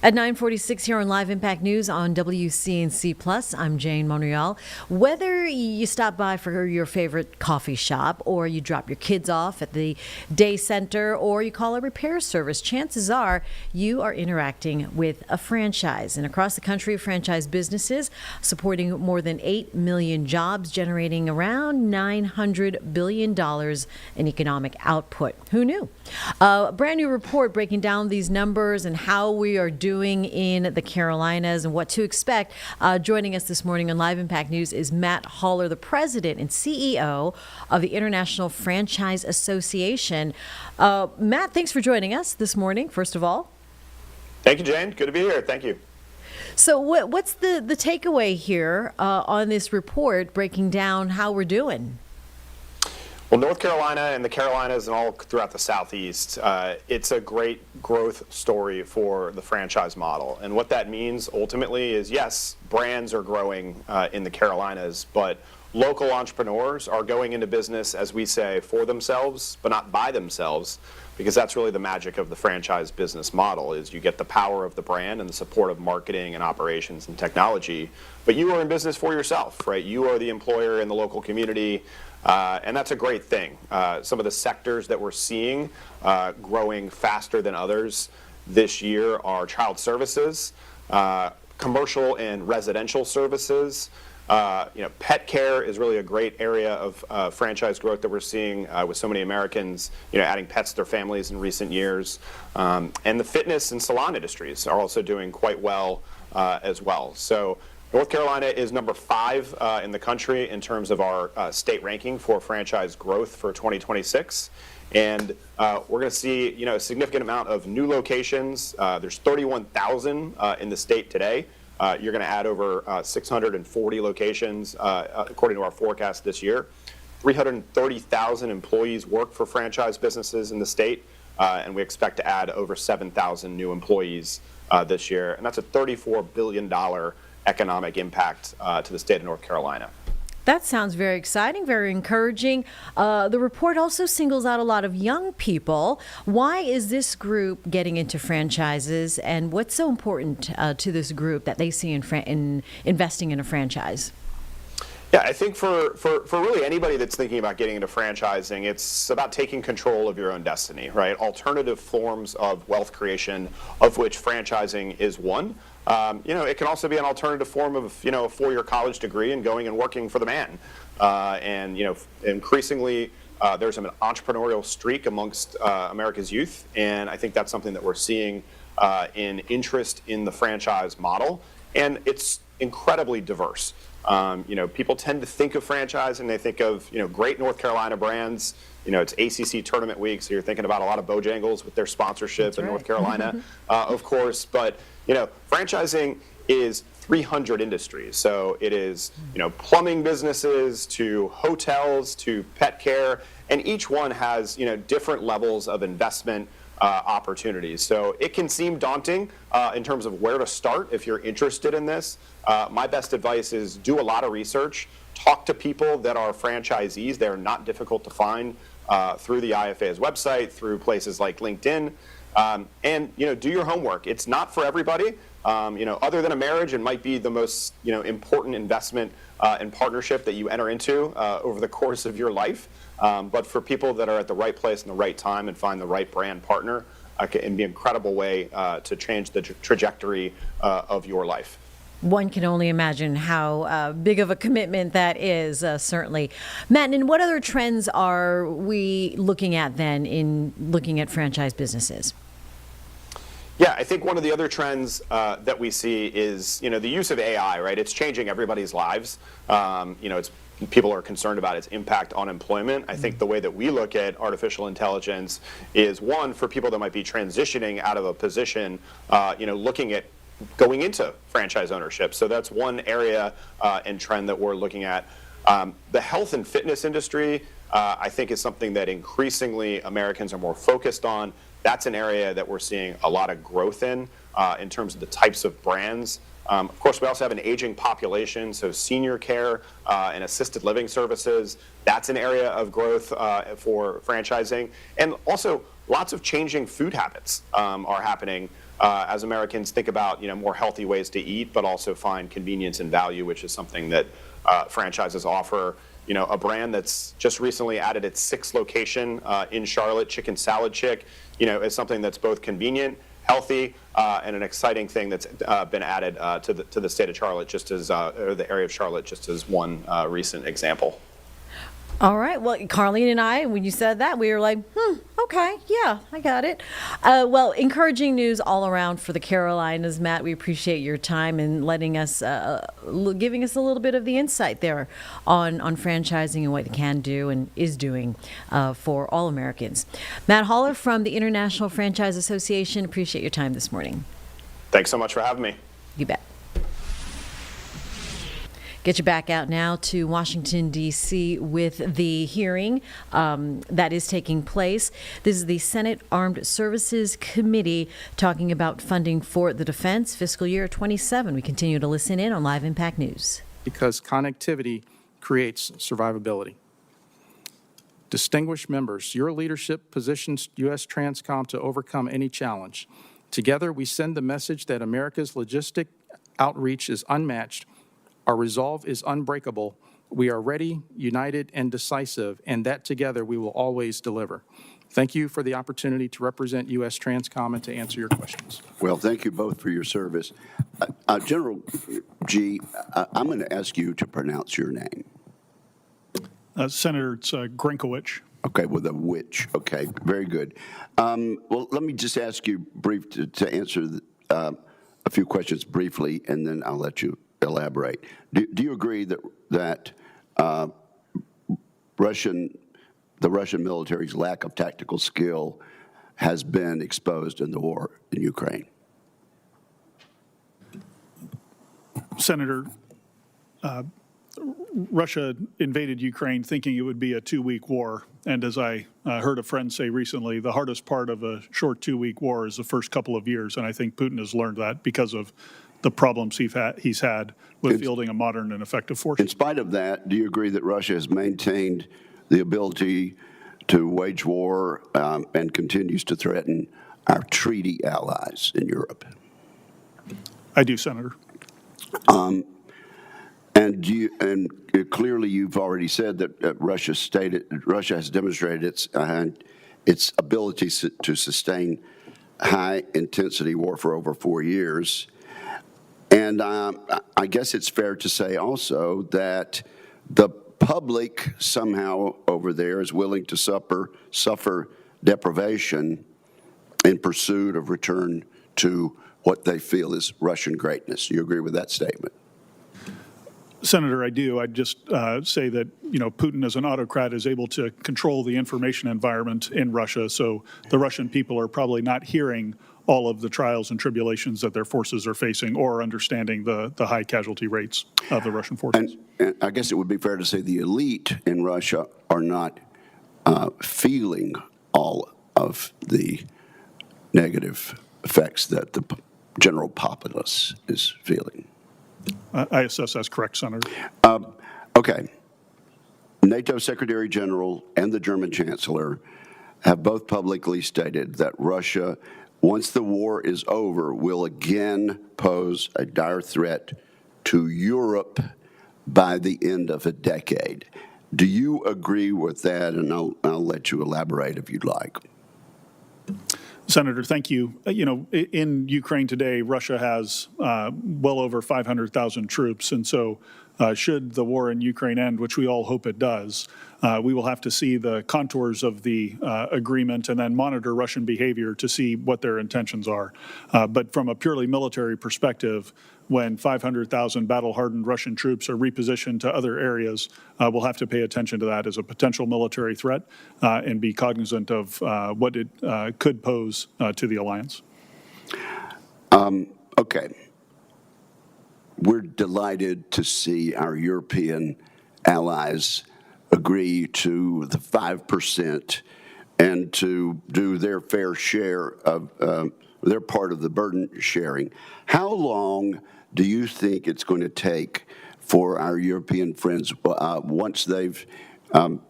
At 9:46 here on Live Impact News on WCNC Plus, I'm Jane Monreal. Whether you stop by for your favorite coffee shop, or you drop your kids off at the day center, or you call a repair service, chances are you are interacting with a franchise. And across the country, franchise businesses supporting more than 8 million jobs, generating around $900 billion in economic output. Who knew? A brand new report breaking down these numbers and how we are doing in the Carolinas and what to expect. Joining us this morning on Live Impact News is Matt Haller, the president and CEO of the International Franchise Association. Matt, thanks for joining us this morning, first of all. Thank you, Jane. Good to be here. Thank you. So what's the takeaway here on this report breaking down how we're doing? Well, North Carolina and the Carolinas and all throughout the Southeast, it's a great growth story for the franchise model. And what that means ultimately is, yes, brands are growing in the Carolinas, but local entrepreneurs are going into business, as we say, for themselves, but not by themselves, because that's really the magic of the franchise business model, is you get the power of the brand and the support of marketing and operations and technology, but you are in business for yourself, right? You are the employer in the local community. And that's a great thing. Some of the sectors that we're seeing growing faster than others this year are child services, commercial and residential services. Pet care is really a great area of franchise growth that we're seeing with so many Americans, adding pets to their families in recent years. And the fitness and salon industries are also doing quite well as well. So North Carolina is number 5 in the country in terms of our state ranking for franchise growth for 2026. And we're going to see, a significant amount of new locations. There's 31,000 in the state today. You're going to add over 640 locations according to our forecast this year. 330,000 employees work for franchise businesses in the state, and we expect to add over 7,000 new employees this year. And that's a $34 billion economic impact to the state of North Carolina. That sounds very exciting, very encouraging. The report also singles out a lot of young people. Why is this group getting into franchises, and what's so important to this group that they see in investing in a franchise? Yeah, I think for really anybody that's thinking about getting into franchising, it's about taking control of your own destiny, right? Alternative forms of wealth creation, of which franchising is one. It can also be an alternative form of, a 4-year college degree and going and working for the man. Increasingly, there's an entrepreneurial streak amongst America's youth, and I think that's something that we're seeing in interest in the franchise model, and it's incredibly diverse. People tend to think of franchising, they think of, great North Carolina brands. It's ACC tournament week, so you're thinking about a lot of Bojangles with their sponsorship in North Carolina, of course. But, franchising is 300 industries. So it is, plumbing businesses to hotels to pet care, and each one has, different levels of investment opportunities. So it can seem daunting in terms of where to start if you're interested in this. My best advice is do a lot of research, talk to people that are franchisees. They're not difficult to find through the IFA's website, through places like LinkedIn, and do your homework. It's not for everybody. Other than a marriage, it might be the most important investment and partnership that you enter into over the course of your life. But for people that are at the right place and the right time and find the right brand partner, it can be an incredible way to change the trajectory of your life. One can only imagine how big of a commitment that is, certainly. Matt, and what other trends are we looking at then in looking at franchise businesses? Yeah, I think one of the other trends that we see is, the use of AI, right? It's changing everybody's lives. People are concerned about its impact on employment. I think the way that we look at artificial intelligence is, one, for people that might be transitioning out of a position, looking at going into franchise ownership. So that's one area and trend that we're looking at. The health and fitness industry, I think, is something that increasingly Americans are more focused on. That's an area that we're seeing a lot of growth in terms of the types of brands. Of course, we also have an aging population, so senior care and assisted living services, that's an area of growth for franchising. And also, lots of changing food habits are happening as Americans think about more healthy ways to eat, but also find convenience and value, which is something that franchises offer. A brand that's just recently added its 6th location in Charlotte, Chicken Salad Chick, is something that's both convenient, healthy, and an exciting thing that's been added to the state of Charlotte, just as or the area of Charlotte, just as one recent example. All right. Well, Carlene and I, when you said that, we were like, okay, yeah, I got it. Well, encouraging news all around for the Carolinas, Matt. We appreciate your time and letting us, giving us a little bit of the insight there on franchising and what it can do and is doing for all Americans. Matt Haller from the International Franchise Association, appreciate your time this morning. Thanks so much for having me. You bet. Get you back out now to Washington, D.C. with the hearing that is taking place. This is the Senate Armed Services Committee talking about funding for the defense fiscal year 27. We continue to listen in on Live Impact News. Because connectivity creates survivability. Distinguished members, your leadership positions U.S. Transcom to overcome any challenge. Together, we send the message that America's logistic outreach is unmatched. Our resolve is unbreakable. We are ready, united, and decisive, and that together we will always deliver. Thank you for the opportunity to represent U.S. Transcom and to answer your questions. Well, thank you both for your service. General G, I'm going to ask you to pronounce your name. Senator, it's Grinkowicz. Okay, with a witch. Okay, very good. Well, let me just ask you to answer a few questions briefly, and then I'll let you elaborate. Do you agree that the Russian military's lack of tactical skill has been exposed in the war in Ukraine? Senator, Russia invaded Ukraine thinking it would be a 2-week war. And as I heard a friend say recently, the hardest part of a short 2-week war is the first couple of years. And I think Putin has learned that because of the problems he's had with fielding a modern and effective force. In spite of that, do you agree that Russia has maintained the ability to wage war and continues to threaten our treaty allies in Europe? I do, Senator. And clearly, you've already said that Russia has demonstrated its ability to sustain high-intensity war for over 4 years. And I guess it's fair to say also that the public somehow over there is willing to suffer deprivation in pursuit of return to what they feel is Russian greatness. You agree with that statement? Senator, I do. I'd just say that, Putin as an autocrat is able to control the information environment in Russia, so the Russian people are probably not hearing all of the trials and tribulations that their forces are facing or understanding the high casualty rates of the Russian forces. And I guess it would be fair to say the elite in Russia are not feeling all of the negative effects that the general populace is feeling. I assess that's correct, Senator. Okay. NATO Secretary General and the German Chancellor have both publicly stated that Russia, once the war is over, will again pose a dire threat to Europe by the end of a decade. Do you agree with that? And I'll let you elaborate if you'd like. Senator, thank you. In Ukraine today, Russia has well over 500,000 troops. And so should the war in Ukraine end, which we all hope it does, we will have to see the contours of the agreement and then monitor Russian behavior to see what their intentions are. But from a purely military perspective, when 500,000 battle-hardened Russian troops are repositioned to other areas, we'll have to pay attention to that as a potential military threat and be cognizant of what it could pose to the alliance. Okay. We're delighted to see our European allies agree to the 5% and to do their fair share of their part of the burden sharing. How long do you think it's going to take for our European friends, once they've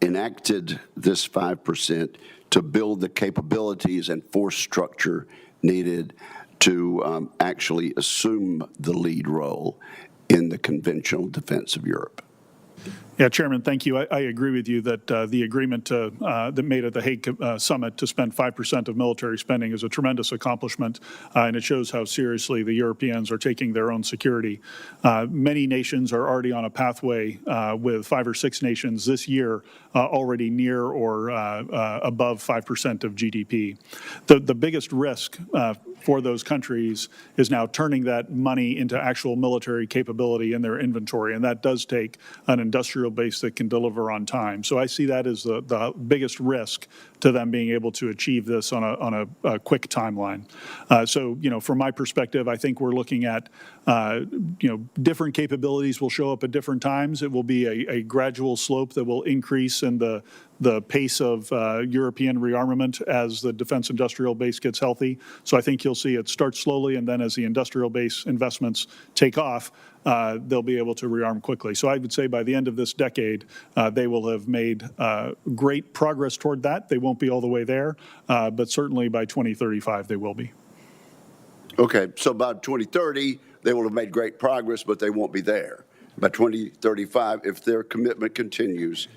enacted this 5%, to build the capabilities and force structure needed to actually assume the lead role in the conventional defense of Europe? Yeah, Chairman, thank you. I agree with you that the agreement that made at the Hague summit to spend 5% of military spending is a tremendous accomplishment, and it shows how seriously the Europeans are taking their own security. Many nations are already on a pathway with 5 or 6 nations this year already near or above 5% of GDP. The biggest risk for those countries is now turning that money into actual military capability in their inventory, and that does take an industrial base that can deliver on time. So I see that as the biggest risk to them being able to achieve this on a quick timeline. So, from my perspective, I think we're looking at, different capabilities will show up at different times. It will be a gradual slope that will increase in the pace of European rearmament as the defense industrial base gets healthy. So I think you'll see it start slowly, and then as the industrial base investments take off, they'll be able to rearm quickly. So I would say by the end of this decade, they will have made great progress toward that. They won't be all the way there, but certainly by 2035, they will be. Okay, so by 2030, they will have made great progress, but they won't be there. By 2035, if their commitment continues,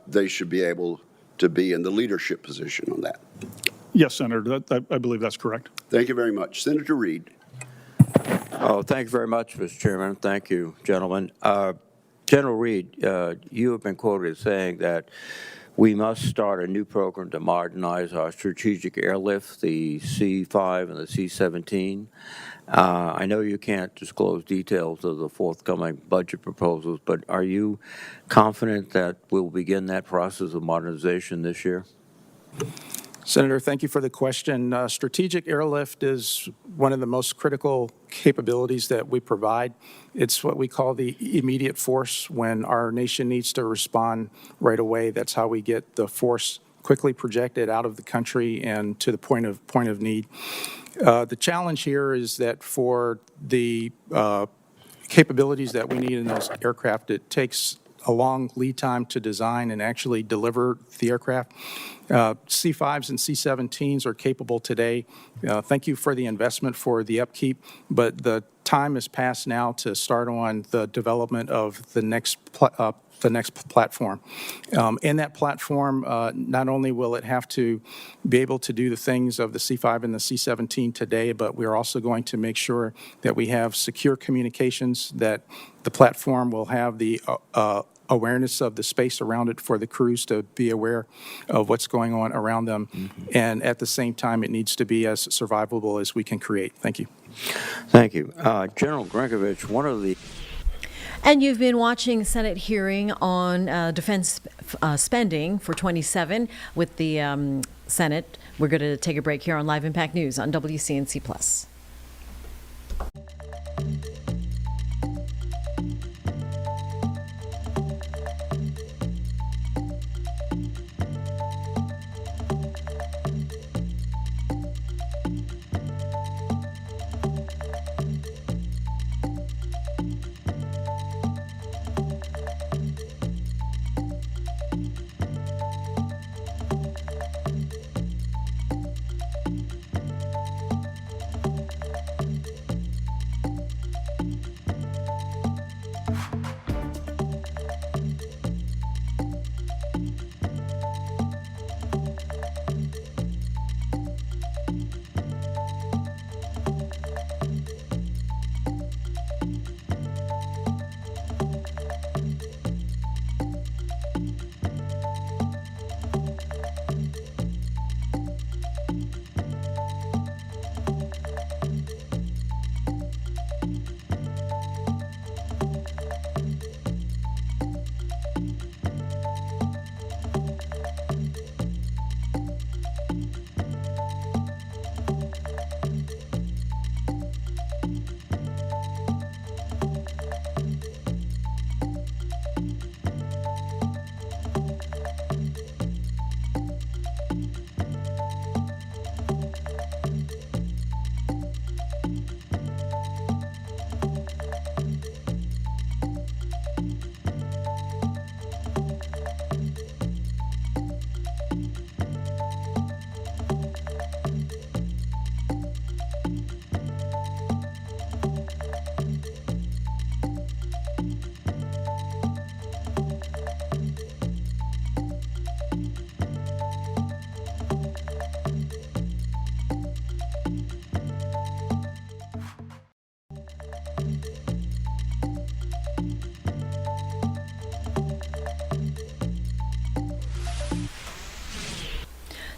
they should be able to be in the leadership position on that. Yes, Senator, I believe that's correct. Thank you very much. Senator Reid. Oh, thank you very much, Mr. Chairman. Thank you, gentlemen. General Reid, you have been quoted as saying that we must start a new program to modernize our strategic airlift, the C-5 and the C-17. I know you can't disclose details of the forthcoming budget proposals, but are you confident that we'll begin that process of modernization this year? Senator, thank you for the question. Strategic airlift is one of the most critical capabilities that we provide. It's what we call the immediate force when our nation needs to respond right away. That's how we get the force quickly projected out of the country and to the point of need. The challenge here is that for the capabilities that we need in those aircraft, it takes a long lead time to design and actually deliver the aircraft. C-5s and C-17s are capable today. Thank you for the investment for the upkeep, but the time has passed now to start on the development of the next platform. In that platform, not only will it have to be able to do the things of the C-5 and the C-17 today, but we're also going to make sure that we have secure communications, that the platform will have the awareness of the space around it for the crews to be aware of what's going on around them. And at the same time, it needs to be as survivable as we can create. Thank you. Thank you. General Grinkovich, one of the... And you've been watching Senate hearing on defense spending for 27 with the Senate. We're going to take a break here on Live Impact News on WCNC Plus.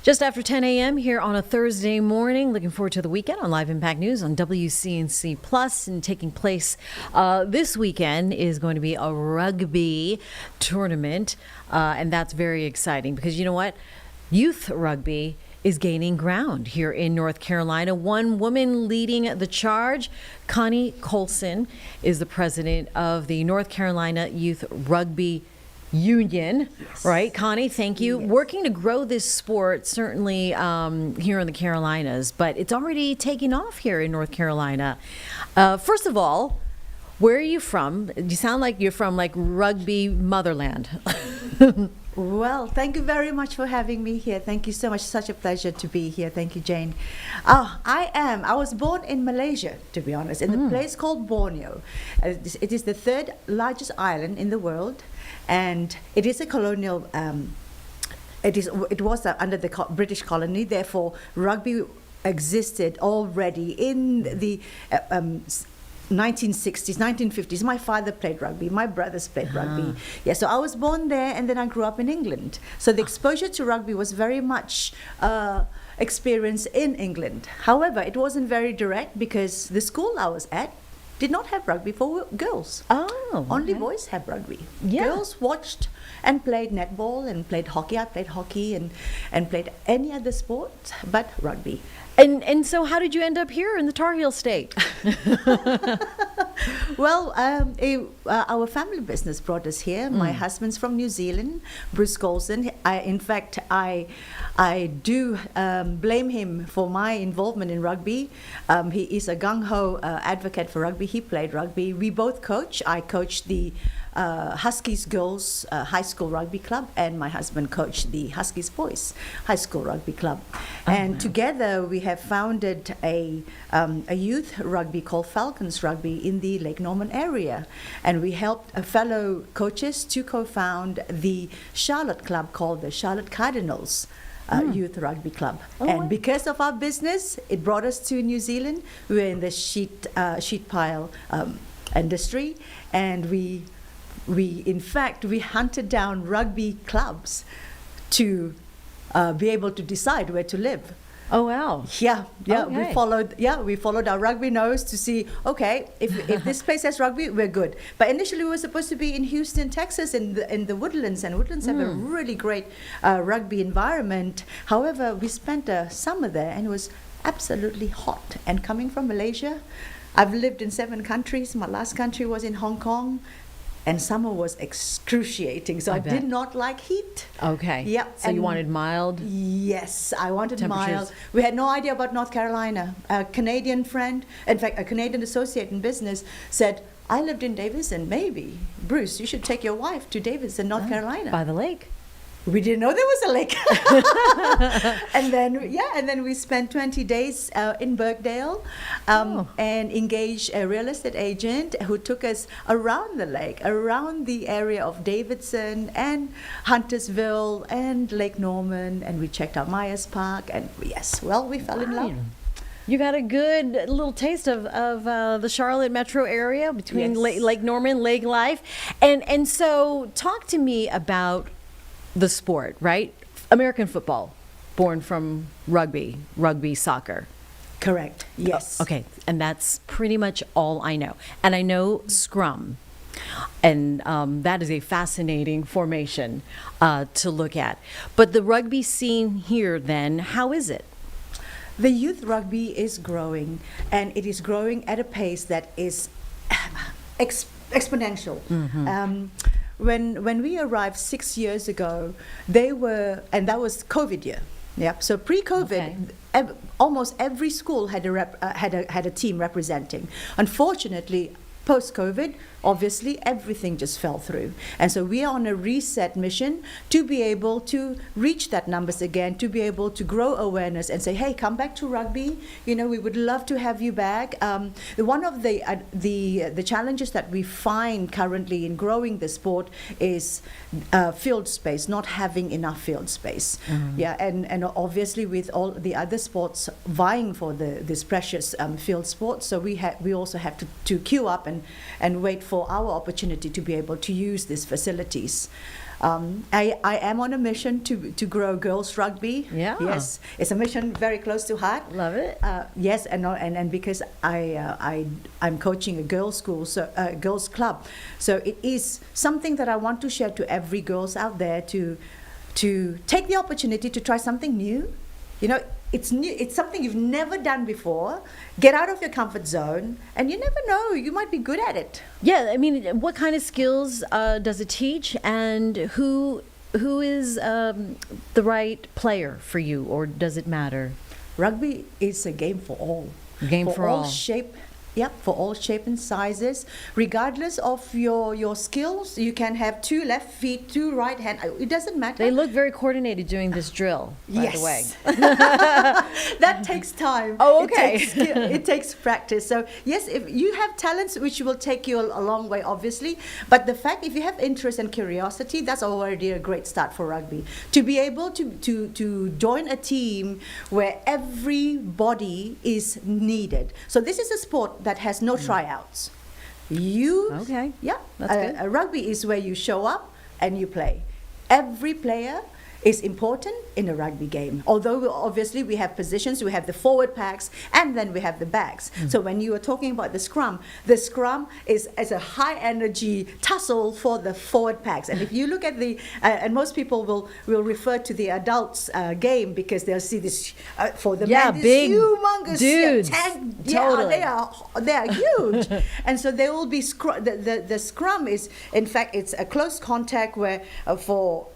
Just after 10 a.m. here on a Thursday morning. Looking forward to the weekend on Live Impact News on WCNC Plus. And taking place this weekend is going to be a rugby tournament. And that's very exciting because you know what? Youth rugby is gaining ground here in North Carolina. One woman leading the charge, Connie Colson, is the president of the North Carolina Youth Rugby Union, yes. Right? Connie, thank you. Yes. Working to grow this sport, certainly here in the Carolinas, but it's already taking off here in North Carolina. First of all, where are you from? You sound like you're from like rugby motherland. Well, thank you very much for having me here. Thank you so much. Such a pleasure to be here. Thank you, Jane. I was born in Malaysia, to be honest, in a place called Borneo. It is the third largest island in the world, and it is a colonial. It was under the British colony. Therefore, rugby existed already in the 1960s, 1950s. My father played rugby. My brothers played rugby. Yeah, so I was born there, and then I grew up in England. So the exposure to rugby was very much experience in England. However, it wasn't very direct because the school I was at did not have rugby for girls. Oh, only okay. boys have rugby. Yeah. Girls watched and played netball and played hockey. I played hockey and played any other sport but rugby. And so how did you end up here in the Tar Heel state? Well, our family business brought us here. My husband's from New Zealand, Bruce Golson. In fact, I do blame him for my involvement in rugby. He is a gung-ho advocate for rugby. He played rugby. We both coach. I coached the Huskies Girls High School Rugby Club, and my husband coached the Huskies Boys High School Rugby Club. And together we have founded a youth rugby called Falcons Rugby in the Lake Norman area. And we helped fellow coaches to co-found the Charlotte club called the Charlotte Cardinals. Youth Rugby Club. And because of our business, it brought us to New Zealand. We were in the sheet pile industry, and we hunted down rugby clubs to be able to decide where to live. Oh wow! Yeah. Okay. We followed our rugby nose to see. Okay, if this place has rugby, we're good. But initially, we were supposed to be in Houston, Texas, in the Woodlands, and Woodlands have a really great rugby environment. However, we spent a summer there, and it was absolutely hot. And coming from Malaysia, I've lived in 7 countries. My last country was in Hong Kong. And summer was excruciating, so I did not like heat. Okay. Yep. So you wanted mild? Yes, I wanted temperatures. mild. We had no idea about North Carolina. A Canadian friend, in fact, a Canadian associate in business said, I lived in Davison, maybe. Bruce, you should take your wife to Davison, North Carolina. By the lake. We didn't know there was a lake. and then we spent 20 days in Birkdale and engaged a real estate agent who took us around the lake, around the area of Davidson and Huntersville and Lake Norman, and we checked out Myers Park, and yes, well, we fell in love. You got a good little taste of the Charlotte metro area between Lake Norman, Lake Life. And so talk to me about the sport, right? American football, born from rugby soccer. Correct. Yes. Okay, and that's pretty much all I know. And I know scrum, and that is a fascinating formation to look at. But the rugby scene here, then, how is it? The youth rugby is growing, and it is growing at a pace that is exponential. When we arrived 6 years ago, and that was COVID year. Yeah. So pre-COVID, almost every school had a team representing. Unfortunately, post-COVID, obviously everything just fell through. And so we are on a reset mission to be able to reach that numbers again, to be able to grow awareness and say, hey, come back to rugby. You know, we would love to have you back. One of the challenges that we find currently in growing the sport is field space, not having enough field space. Yeah, and obviously with all the other sports vying for this precious field sport, so we also have to queue up and wait for our opportunity to be able to use these facilities. I am on a mission to grow girls rugby. Yeah. Yes, it's a mission very close to heart. Love it. Yes, and because I'm coaching a girls' school, so girls' club, so it is something that I want to share to every girls out there to take the opportunity to try something new. You know, it's new. It's something you've never done before. Get out of your comfort zone, and you never know, you might be good at it. Yeah, I mean, what kind of skills does it teach, and who is the right player for you, or does it matter? Rugby is a game for all. Game for all. Shape. Yep, for all shape and sizes. Regardless of your skills, you can have 2 left feet, 2 right hand. It doesn't matter. They look very coordinated doing this drill, by the way. That takes time. Oh, okay. It takes practice. So yes, if you have talents, which will take you a long way, obviously. But the fact, if you have interest and curiosity, that's already a great start for rugby. To be able to join a team where everybody is needed. So this is a sport that has no tryouts. That's good. Rugby is where you show up and you play. Every player is important in a rugby game. Although obviously we have positions, we have the forward packs, and then we have the backs. So when you are talking about the scrum is a high energy tussle for the forward packs. And if you look at the, and most people will refer to the adults game because they'll see this, for the men, this big humongous dudes. totally. They are huge. And so there will be, the scrum is, in fact, it's a close contact where for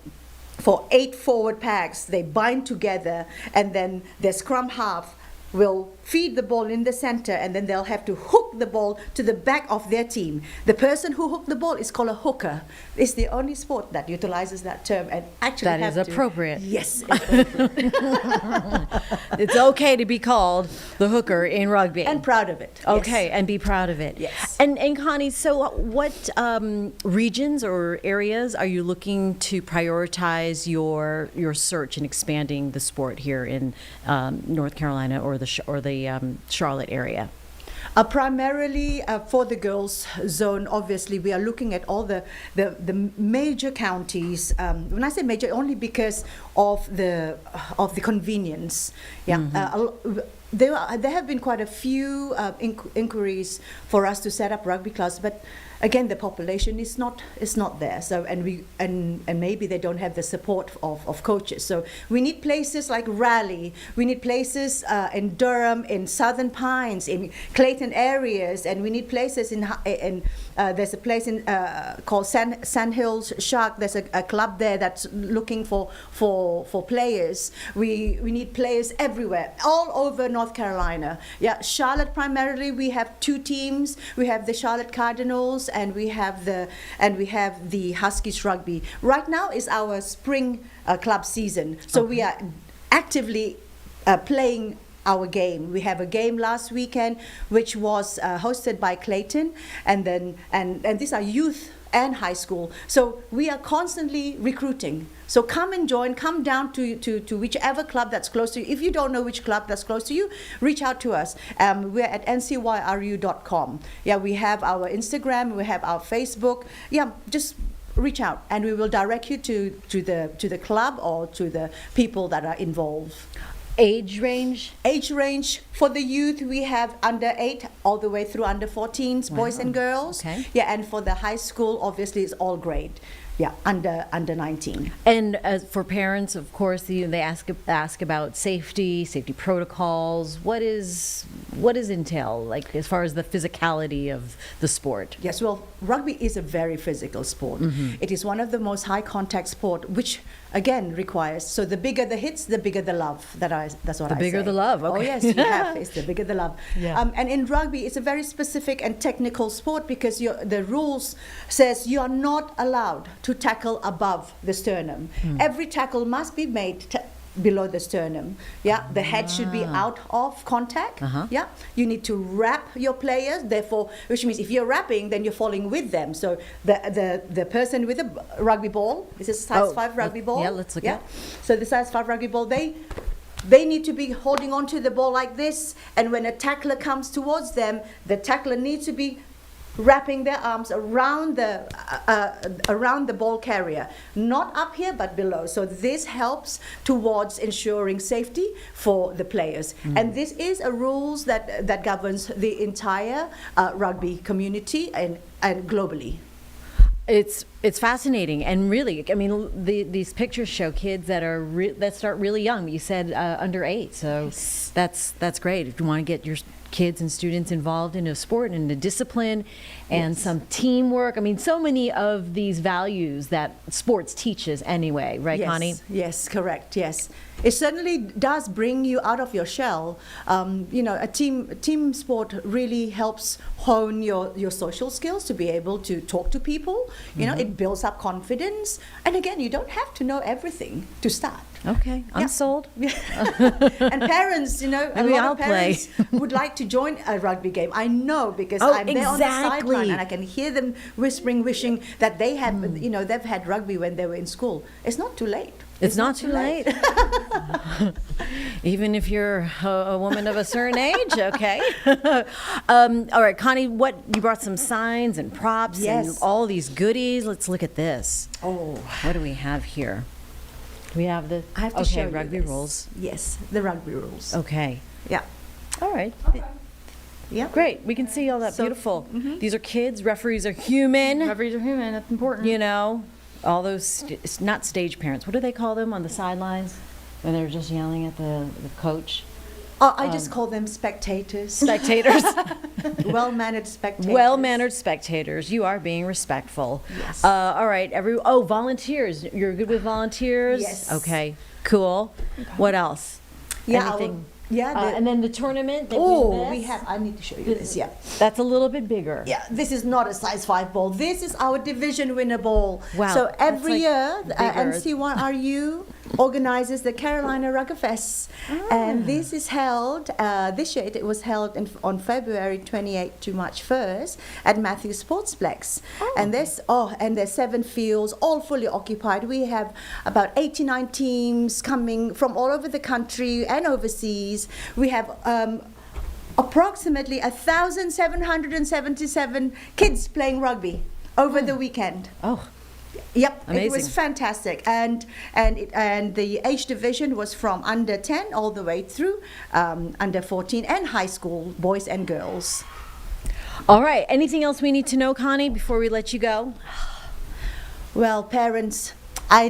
8 forward packs, they bind together, and then the scrum half will feed the ball in the center, and then they'll have to hook the ball to the back of their team. The person who hooked the ball is called a hooker. It's the only sport that utilizes that term, and actually That is appropriate. Yes. It's okay to be called the hooker in rugby. And proud of it. Okay, Yes. and be proud of it. Yes. And Connie, so what regions or areas are you looking to prioritize your search in expanding the sport here in North Carolina or the Charlotte area? Primarily for the girls zone, obviously, we are looking at all the major counties. When I say major, only because of the convenience. Yeah. There have been quite a few inquiries for us to set up rugby clubs, but again, the population is not there. So and maybe they don't have the support of coaches. So we need places like Raleigh. We need places in Durham, in Southern Pines, in Clayton areas, and we need places in there's a place in called Sand Hills Shark. There's a club there that's looking for players. We need players everywhere, all over North Carolina. Yeah, Charlotte primarily. We have 2 teams. We have the Charlotte Cardinals, and we have the Huskies Rugby. Right now is our spring club season, so we are actively playing our game. We have a game last weekend, which was hosted by Clayton, and these are youth and high school. So we are constantly recruiting. So come and join, come down to whichever club that's close to you. If you don't know which club that's close to you, reach out to us. We're at ncyru.com. Yeah, we have our Instagram, we have our Facebook. Yeah, just reach out and we will direct you to the club or to the people that are involved. Age range? Age range for the youth, we have under 8 all the way through under 14s, boys and girls. Okay. Yeah, and for the high school, obviously, it's all grade. Yeah, under 19. And for parents, of course, they ask about safety protocols. What is entail, like as far as the physicality of the sport? Yes, well, rugby is a very physical sport. Mm-hmm. It is one of the most high contact sport, which again requires, so the bigger the hits, the bigger the love. That's what I say. The bigger the love, okay. Oh yes, you have, it's the bigger the love. Yeah. And in rugby, it's a very specific and technical sport because the rules says you are not allowed to tackle above the sternum. Every tackle must be made below the sternum. Yeah, the head should be out of contact. Yeah, you need to wrap your players. Therefore, which means if you're wrapping, then you're falling with them. So the person with a rugby ball, this is size 5 rugby ball. Yeah, let's look at. So the size 5 rugby ball, they need to be holding on to the ball like this. And when a tackler comes towards them, the tackler needs to be wrapping their arms around the ball carrier, not up here but below. So this helps towards ensuring safety for the players. And this is a rules that governs the entire rugby community and globally. It's fascinating, and really, I mean, these pictures show kids that start really young. You said under 8, so that's great. If you want to get your kids and students involved in a sport and a discipline and some teamwork. I mean, so many of these values that sports teaches anyway, right, Connie? Yes, correct, yes. It certainly does bring you out of your shell. A team sport really helps hone your social skills to be able to talk to people. It builds up confidence. And again, you don't have to know everything to start. Okay, I'm sold. And parents, a Maybe lot I'll of parents would like to join a rugby game. I know because I'm there on the sideline and I can hear them whispering, wishing that they had, they've had rugby when they were in school. It's not too late. It's not too late. Even if you're a woman of a certain age, okay. All right, Connie, you brought some signs and props and all these goodies. Let's look at this. Oh, what do we have here? We have the I have to show you rugby this. rules. Yes, the rugby rules. Okay. Yeah. All right. Yeah. Great. We can see all that. So- Beautiful. These are kids. Referees are human. Referees are human. That's important. You know, all those not stage parents. What do they call them on the sidelines when they're just yelling at the coach? Oh, I just call them spectators. Spectators. Well-mannered spectators. Well-mannered spectators. You are being respectful. Yes. All right. Volunteers. You're good with volunteers? Yes. Okay. Cool. What else? Yeah. Anything? Yeah. And then the tournament. Oh, we have. I need to show you this. Yeah. That's a little bit bigger. Yeah. This is not a size 5 ball. This is our division winner ball. Wow, So that's every like year, bigger. NC1RU organizes the Carolina Rugby Fest, and this is held. This year it was held on February 28th to March 1st at Matthews Sportsplex. And there's 7 fields, all fully occupied. We have about 89 teams coming from all over the country and overseas. We have approximately 1,777 kids playing rugby over the weekend. Oh. Yep, Amazing. It was fantastic, and the age division was from under 10 all the way through under 14 and high school boys and girls. All right. Anything else we need to know, Connie, before we let you go? Well, parents, I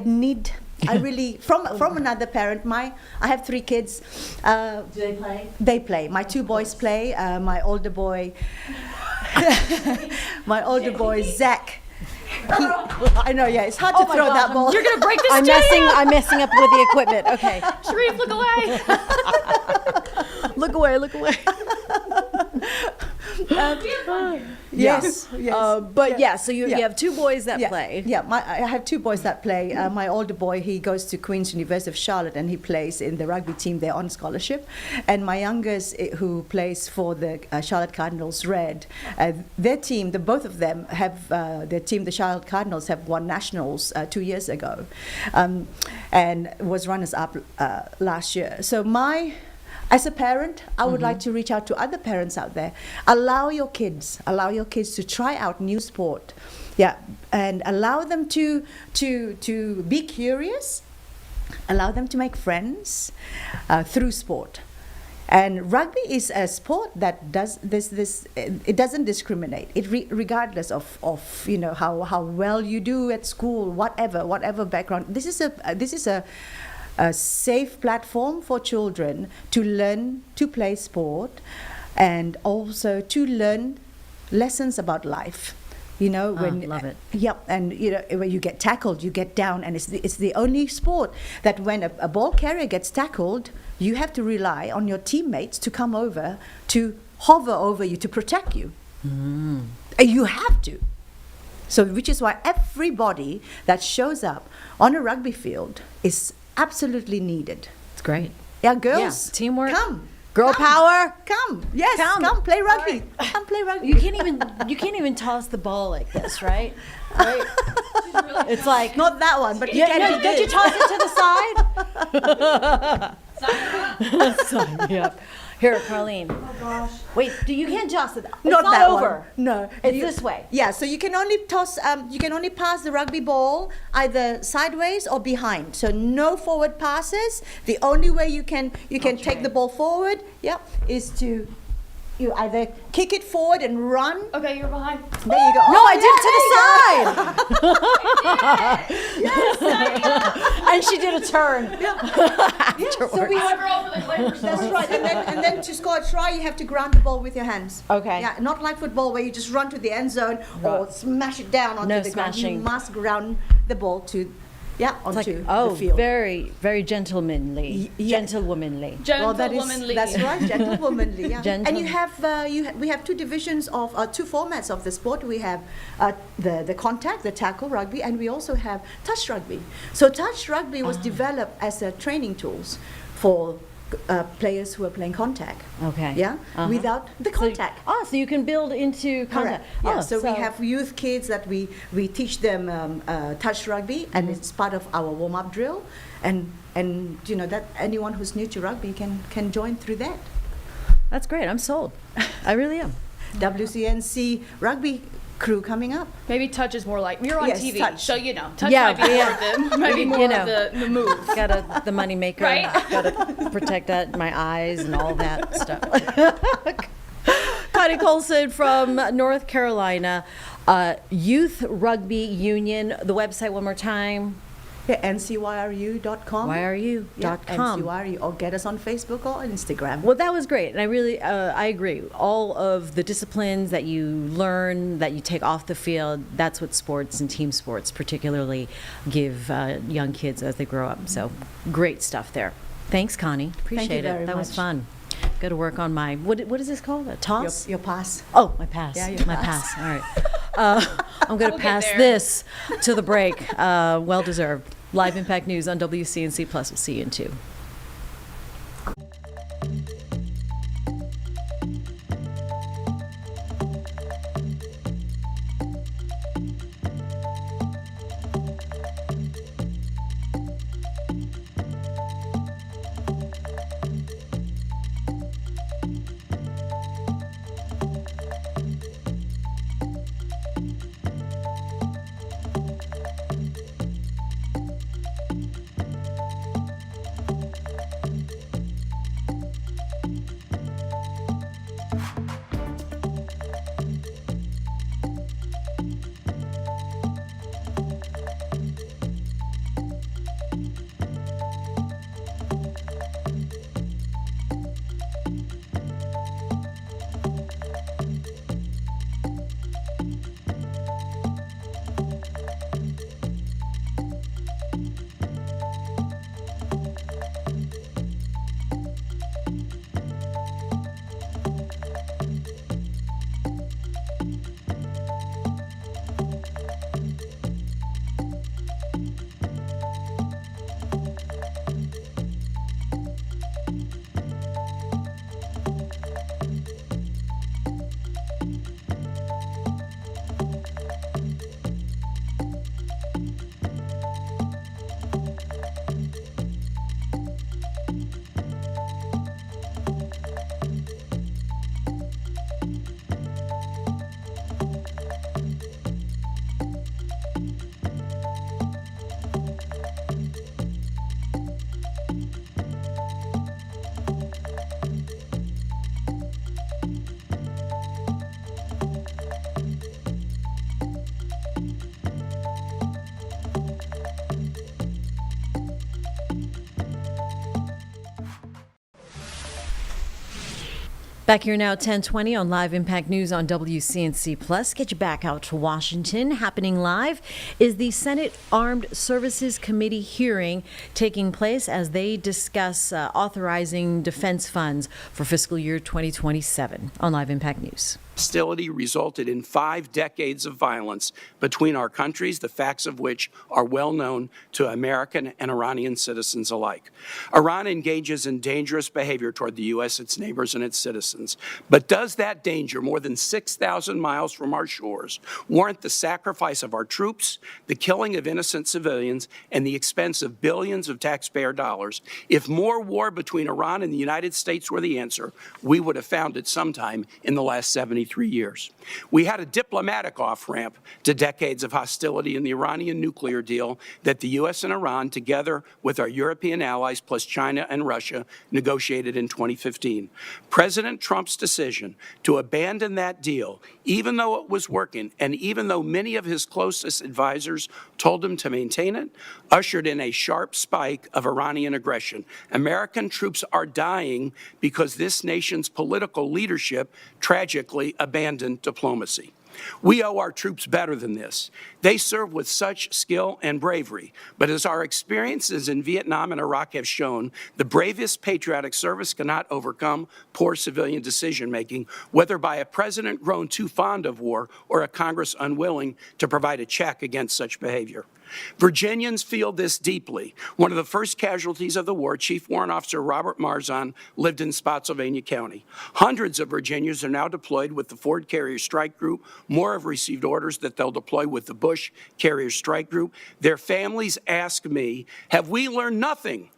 really from another parent. I have 3 kids. Do they play? They play. My 2 boys play. My older boy, Zach. I know, yeah, it's hard to throw that ball. You're gonna break this I'm messing up with the equipment. Okay. Sharif, look away. Look away. Look away. Yes. So you have 2 boys that play. Yeah, I have 2 boys that play. My older boy, he goes to Queen's University of Charlotte, and he plays in the rugby team there on scholarship. And my youngest, who plays for the Charlotte Cardinals Red, their team, both of them have their team. The Charlotte Cardinals have won nationals 2 years ago, and was runners up last year. So as a parent, I would like to reach out to other parents out there. Allow your kids to try out new sport, and allow them to be curious. Allow them to make friends through sport. And rugby is a sport that does this. It doesn't discriminate. Regardless of how well you do at school, whatever background. This is a safe platform for children to learn to play sport, and also to learn lessons about life. Love it. Yep, and when you get tackled, you get down, and it's the only sport that when a ball carrier gets tackled, you have to rely on your teammates to come over, to hover over you, to protect you. You have to. So, which is why everybody that shows up on a rugby field is absolutely needed. It's great. Yeah, girls. Yeah, teamwork. Come. Girl power. Come. Yes. Come play rugby. Come play rugby. You can't even toss the ball like this, right? Right. It's like not that one, but you can do don't you this. toss it to the side? Yep. Here, Carlene. Oh gosh. Wait, you can't toss it. It's Not that over. one. No, It's this way. Yeah, so you can only toss. You can only pass the rugby ball either sideways or behind. So no forward passes. The only way you can take the ball forward, is to you either kick it forward and run. Okay, you're behind. There you go. No, I did there to the side. And she did a turn. So we have, that's right. And then to score a try, you have to ground the ball with your hands. Okay. Yeah, not like football where you just run to the end zone or smash it down onto No the ground. smashing. You must ground the ball onto the field. very, very gentlemanly. Gentlewomanly. Well, that's right, gentlewomanly. Yeah. And you have we have 2 divisions of 2 formats of the sport. We have the contact, the tackle rugby, and we also have touch rugby. So touch rugby was developed as a training tools for players who are playing contact. Okay. Yeah. Without the contact. So you can build into contact. Yeah. So we have youth kids that we teach them touch rugby, and it's part of our warm-up drill, and that anyone who's new to rugby can join through that. That's great. I'm sold. I really am. WCNC Rugby crew coming up. Maybe touch is more like, you're on Yes, TV, touch. so touch Yeah, might be more yeah. of the, might be more You know. of the move. Got the money maker. Right? Got to protect that, my eyes and all that stuff. Connie Colson from North Carolina, Youth Rugby Union. The website one more time. Yeah, ncyru.com. YRU.com. Yeah, NCYRU, or get us on Facebook or Instagram. Well, that was great, and I really, I agree. All of the disciplines that you learn, that you take off the field, that's what sports and team sports particularly give young kids as they grow up. So, great stuff there. Thanks, Connie. Appreciate very it. That was much. fun. Got to work on my what is this called? A toss? Your pass. Oh, my pass. Yeah, your my pass. pass. All right. I'm going to We'll get pass there. this to the break. Well deserved. Live Impact News on WCNC Plus. We'll see you in 2. Back here now, 10:20 on Live Impact News on WCNC Plus. Get you back out to Washington. Happening live is the Senate Armed Services Committee hearing taking place as they discuss authorizing defense funds for fiscal year 2027 on Live Impact News. Hostility resulted in 5 decades of violence between our countries, the facts of which are well known to American and Iranian citizens alike. Iran engages in dangerous behavior toward the U.S., its neighbors, and its citizens. But does that danger, more than 6,000 miles from our shores, warrant the sacrifice of our troops, the killing of innocent civilians, and the expense of billions of taxpayer dollars? If more war between Iran and the United States were the answer, we would have found it sometime in the last 73 years. We had a diplomatic off-ramp to decades of hostility in the Iranian nuclear deal that the U.S. and Iran, together with our European allies plus China and Russia, negotiated in 2015. President Trump's decision to abandon that deal, even though it was working and even though many of his closest advisors told him to maintain it, ushered in a sharp spike of Iranian aggression. American troops are dying because this nation's political leadership tragically abandoned diplomacy. We owe our troops better than this. They serve with such skill and bravery, but as our experiences in Vietnam and Iraq have shown, the bravest patriotic service cannot overcome poor civilian decision-making, whether by a president grown too fond of war or a Congress unwilling to provide a check against such behavior. Virginians feel this deeply. One of the first casualties of the war, Chief Warrant Officer Robert Marzon, lived in Spotsylvania County. Hundreds of Virginians are now deployed with the Ford Carrier Strike Group. More have received orders that they'll deploy with the Bush Carrier Strike Group. Their families ask me, have we learned nothing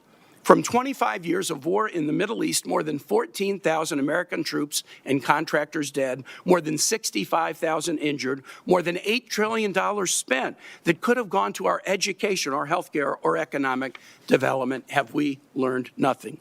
From 25 years of war in the Middle East, more than 14,000 American troops and contractors dead, more than 65,000 injured, more than $8 trillion spent that could have gone to our education, our healthcare, or economic development. Have we learned nothing?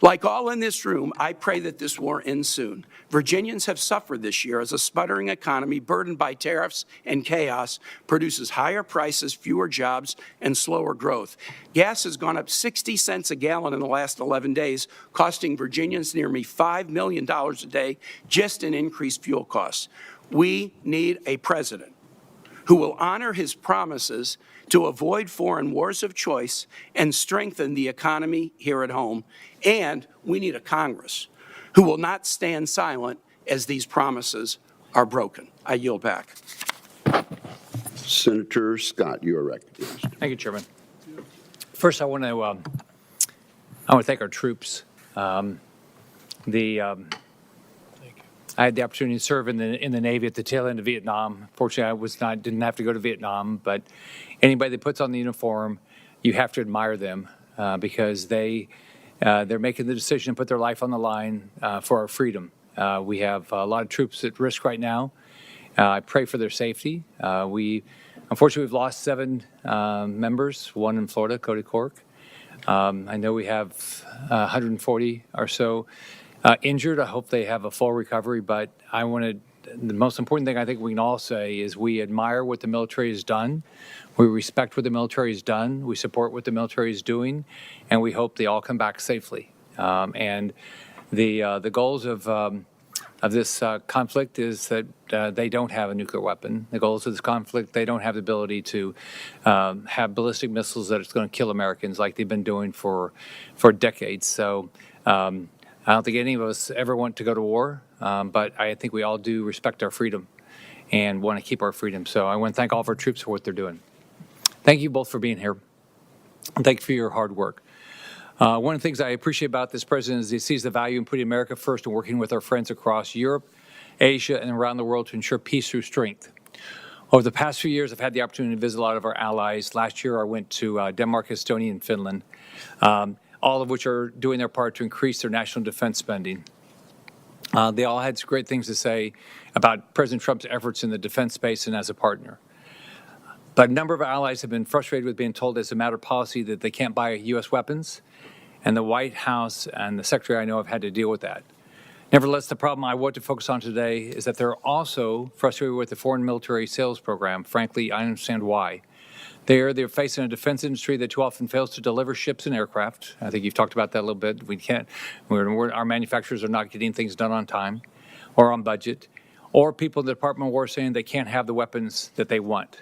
Like all in this room, I pray that this war ends soon. Virginians have suffered this year as a sputtering economy burdened by tariffs and chaos produces higher prices, fewer jobs, and slower growth. Gas has gone up 60 cents a gallon in the last 11 days, costing Virginians nearly $5 million a day just in increased fuel costs. We need a president who will honor his promises to avoid foreign wars of choice and strengthen the economy here at home. And we need a Congress who will not stand silent as these promises are broken. I yield back. Senator Scott, you are recognized. Thank you, Chairman. First, I want to thank our troops. I had the opportunity to serve in the Navy at the tail end of Vietnam. Fortunately, didn't have to go to Vietnam, but anybody that puts on the uniform, you have to admire them because they're making the decision to put their life on the line for our freedom. We have a lot of troops at risk right now. I pray for their safety. Unfortunately, we've lost 7 members, 1 in Florida, Cody Cork. I know we have 140 or so injured. I hope they have a full recovery, but the most important thing I think we can all say is we admire what the military has done. We respect what the military has done. We support what the military is doing, and we hope they all come back safely. And the goals of this conflict is that they don't have a nuclear weapon. The goals of this conflict, they don't have the ability to have ballistic missiles that it's going to kill Americans like they've been doing for decades. So I don't think any of us ever want to go to war, but I think we all do respect our freedom and want to keep our freedom. So I want to thank all of our troops for what they're doing. Thank you both for being here. And thank you for your hard work. One of the things I appreciate about this president is he sees the value in putting America first and working with our friends across Europe, Asia, and around the world to ensure peace through strength. Over the past few years, I've had the opportunity to visit a lot of our allies. Last year, I went to Denmark, Estonia, and Finland, all of which are doing their part to increase their national defense spending. They all had great things to say about President Trump's efforts in the defense space and as a partner. But a number of our allies have been frustrated with being told as a matter of policy that they can't buy U.S. weapons, and the White House and the Secretary I know have had to deal with that. Nevertheless, the problem I want to focus on today is that they're also frustrated with the foreign military sales program. Frankly, I understand why. They're facing a defense industry that too often fails to deliver ships and aircraft. I think you've talked about that a little bit. Our manufacturers are not getting things done on time or on budget, or people in the Department of War saying they can't have the weapons that they want.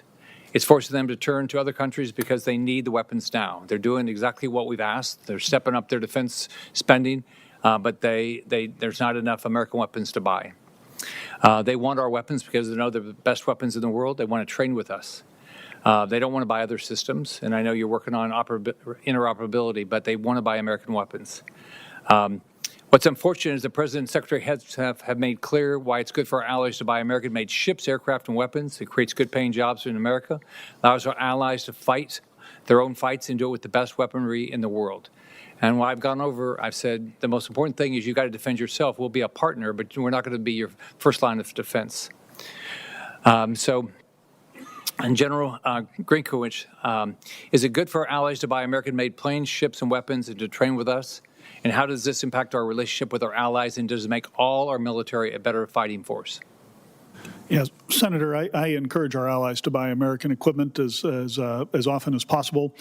It's forcing them to turn to other countries because they need the weapons now. They're doing exactly what we've asked. They're stepping up their defense spending, but there's not enough American weapons to buy. They want our weapons because they know they're the best weapons in the world. They want to train with us. They don't want to buy other systems, and I know you're working on interoperability, but they want to buy American weapons. What's unfortunate is the President and Secretary have made clear why it's good for our allies to buy American-made ships, aircraft, and weapons. It creates good-paying jobs in America, allows our allies to fight their own fights and do it with the best weaponry in the world. And when I've gone over, I've said the most important thing is you've got to defend yourself. We'll be a partner, but we're not going to be your first line of defense. And General Grinkowicz, is it good for our allies to buy American-made planes, ships, and weapons and to train with us? And how does this impact our relationship with our allies, and does it make all our military a better fighting force? Yes, Senator, I encourage our allies to buy American equipment as often as possible.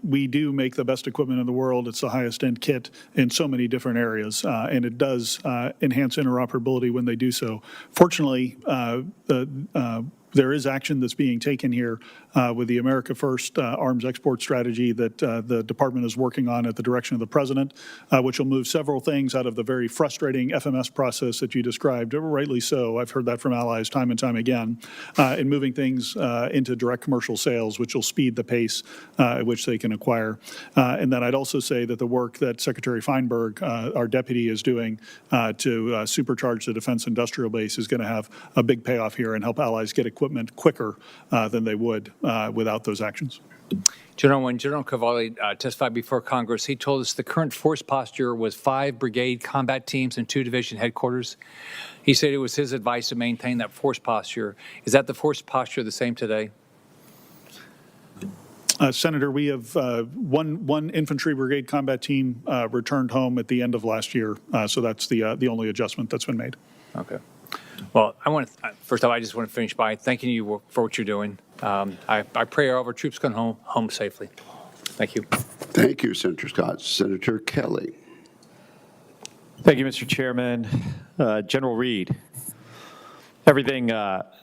We do make the best equipment in the world. It's the highest end kit in so many different areas, and it does enhance interoperability when they do so. Fortunately, there is action that's being taken here with the America First arms export strategy that the department is working on at the direction of the president, which will move several things out of the very frustrating FMS process that you described, rightly so. I've heard that from allies time and time again, in moving things into direct commercial sales, which will speed the pace at which they can acquire. And then I'd also say that the work that Secretary Feinberg, our deputy, is doing to supercharge the defense industrial base is going to have a big payoff here and help allies get equipped equipment quicker than they would without those actions. When General Cavalli testified before Congress, he told us the current force posture was 5 brigade combat teams and 2 division headquarters. He said it was his advice to maintain that force posture. Is that the force posture the same today? Senator, we have one infantry brigade combat team returned home at the end of last year, so that's the only adjustment that's been made. Okay. Well, first off, I just want to finish by thanking you for what you're doing. I pray all of our troops come home safely. Thank you. Thank you, Senator Scott. Senator Kelly. Thank you, Mr. Chairman. General Reed, everything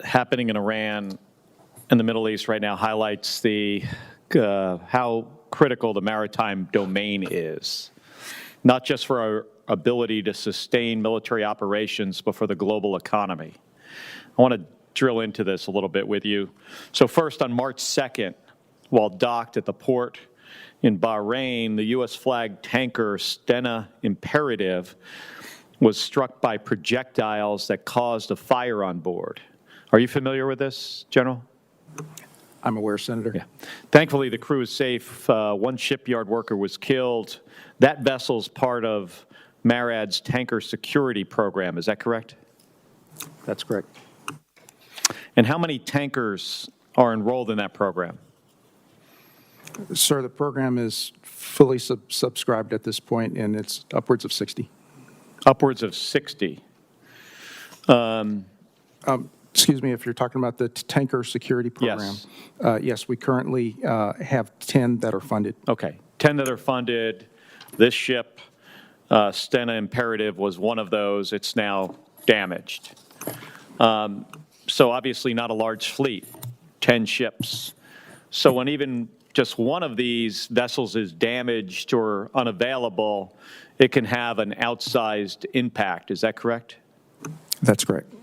happening in Iran and the Middle East right now highlights how critical the maritime domain is, not just for our ability to sustain military operations, but for the global economy. I want to drill into this a little bit with you. So first, on March 2nd, while docked at the port in Bahrain, the U.S. flagged tanker Stena Imperative was struck by projectiles that caused a fire on board. Are you familiar with this, General? I'm aware, Senator. Yeah. Thankfully, the crew is safe. One shipyard worker was killed. That vessel's part of MARAD's tanker security program. Is that correct? That's correct. And how many tankers are enrolled in that program? Sir, the program is fully subscribed at this point, and it's upwards of 60. Upwards of 60. Excuse me, if you're talking about the tanker security program. Yes. Yes, we currently have 10 that are funded. Okay, 10 that are funded. This ship, Stena Imperative, was one of those. It's now damaged. So obviously not a large fleet, 10 ships. So when even just one of these vessels is damaged or unavailable, it can have an outsized impact. Is that correct? That's correct.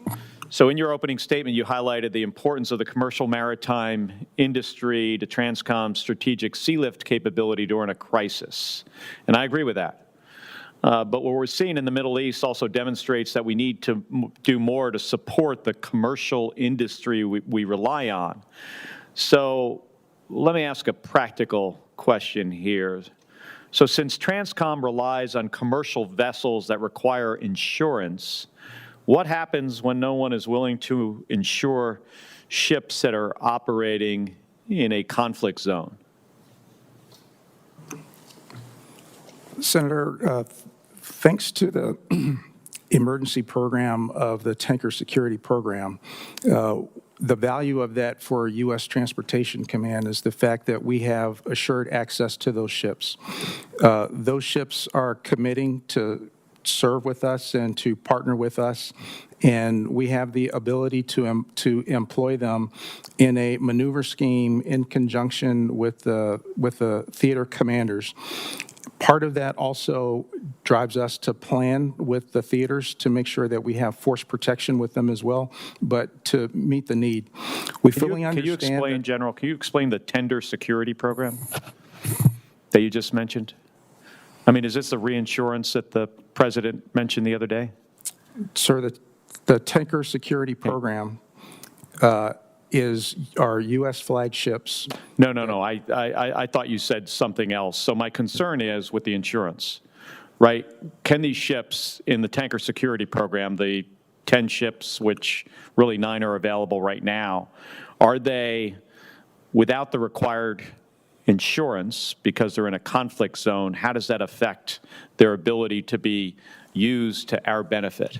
So in your opening statement, you highlighted the importance of the commercial maritime industry to Transcom's strategic sea lift capability during a crisis. And I agree with that. But what we're seeing in the Middle East also demonstrates that we need to do more to support the commercial industry we rely on. So let me ask a practical question here. So since Transcom relies on commercial vessels that require insurance, what happens when no one is willing to insure ships that are operating in a conflict zone? Senator, thanks to the emergency program of the Tanker Security Program, the value of that for U.S. Transportation Command is the fact that we have assured access to those ships. Those ships are committing to serve with us and to partner with us, and we have the ability to employ them in a maneuver scheme in conjunction with the theater commanders. Part of that also drives us to plan with the theaters to make sure that we have force protection with them as well, but to meet the need. We fully understand. Can you explain, General, can you explain the tender security program that you just mentioned? I mean, is this the reinsurance that the President mentioned the other day? Sir, the Tanker Security Program is our U.S. flagships. No. I thought you said something else. So my concern is with the insurance, right? Can these ships in the Tanker Security Program, the 10 ships, which really 9 are available right now, are they without the required insurance because they're in a conflict zone? How does that affect their ability to be used to our benefit?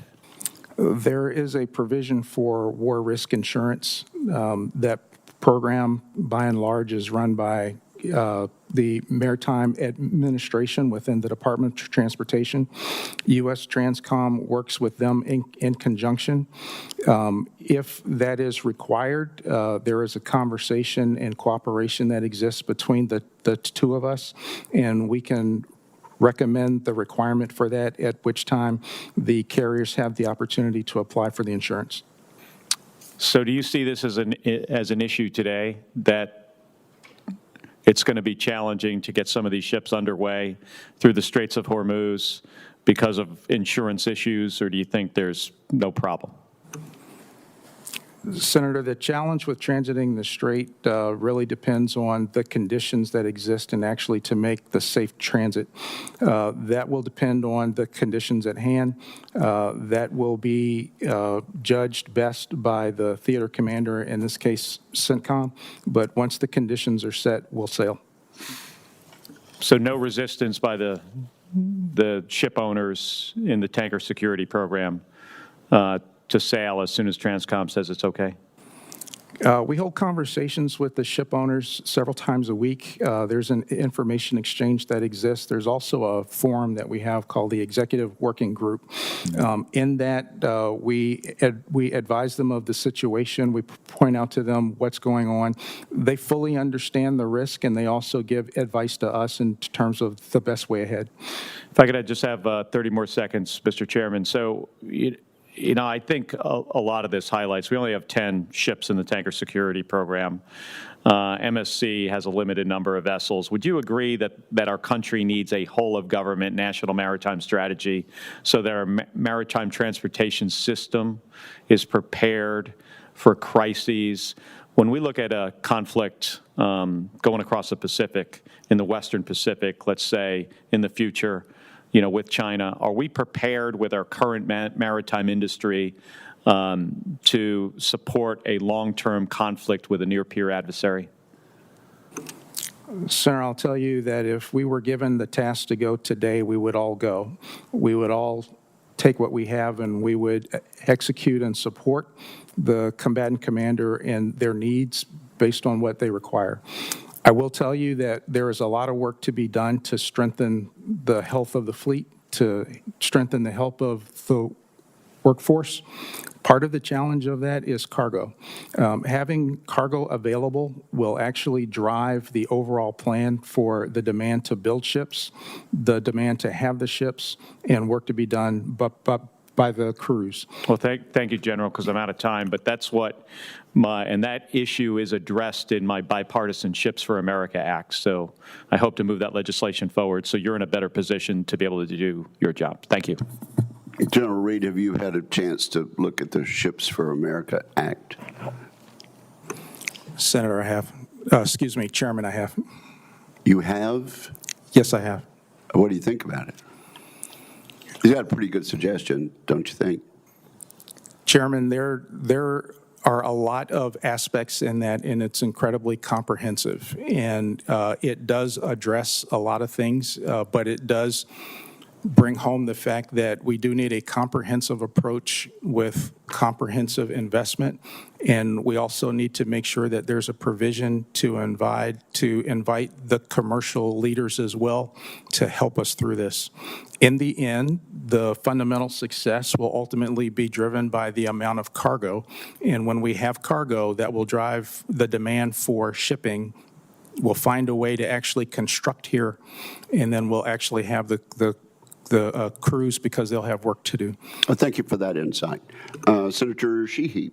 There is a provision for war risk insurance. That program, by and large, is run by the Maritime Administration within the Department of Transportation. U.S. Transcom works with them in conjunction. If that is required, there is a conversation and cooperation that exists between the two of us, and we can recommend the requirement for that, at which time the carriers have the opportunity to apply for the insurance. So do you see this as an issue today, that it's going to be challenging to get some of these ships underway through the Straits of Hormuz because of insurance issues, or do you think there's no problem? Senator, the challenge with transiting the strait really depends on the conditions that exist and actually to make the safe transit. That will depend on the conditions at hand. That will be judged best by the theater commander, in this case, CENTCOM. But once the conditions are set, we'll sail. So no resistance by the ship owners in the tanker security program to sail as soon as Transcom says it's okay? We hold conversations with the ship owners several times a week. There's an information exchange that exists. There's also a forum that we have called the Executive Working Group. In that, we advise them of the situation. We point out to them what's going on. They fully understand the risk, and they also give advice to us in terms of the best way ahead. If I could just have 30 more seconds, Mr. Chairman. So, I think a lot of this highlights, we only have 10 ships in the tanker security program. MSC has a limited number of vessels. Would you agree that our country needs a whole-of-government national maritime strategy so that our maritime transportation system is prepared for crises? When we look at a conflict going across the Pacific, in the Western Pacific, let's say, in the future, with China, are we prepared with our current maritime industry to support a long-term conflict with a near-peer adversary? Senator, I'll tell you that if we were given the task to go today, we would all go. We would all take what we have and we would execute and support the combatant commander and their needs based on what they require. I will tell you that there is a lot of work to be done to strengthen the health of the fleet, to strengthen the health of the workforce. Part of the challenge of that is cargo. Having cargo available will actually drive the overall plan for the demand to build ships, the demand to have the ships, and work to be done by the crews. Well, thank you, General, because I'm out of time, but that's what and that issue is addressed in my Bipartisan Ships for America Act. So I hope to move that legislation forward so you're in a better position to be able to do your job. Thank you. General Reed, have you had a chance to look at the Ships for America Act? Senator, I have. Chairman, I have. You have? Yes, I have. What do you think about it? You got a pretty good suggestion, don't you think? Chairman, there are a lot of aspects in that, and it's incredibly comprehensive. And it does address a lot of things, but it does bring home the fact that we do need a comprehensive approach with comprehensive investment, and we also need to make sure that there's a provision to invite the commercial leaders as well to help us through this. In the end, the fundamental success will ultimately be driven by the amount of cargo, and when we have cargo, that will drive the demand for shipping. We'll find a way to actually construct here, and then we'll actually have the crews because they'll have work to do. Well, thank you for that insight. Senator Sheehy.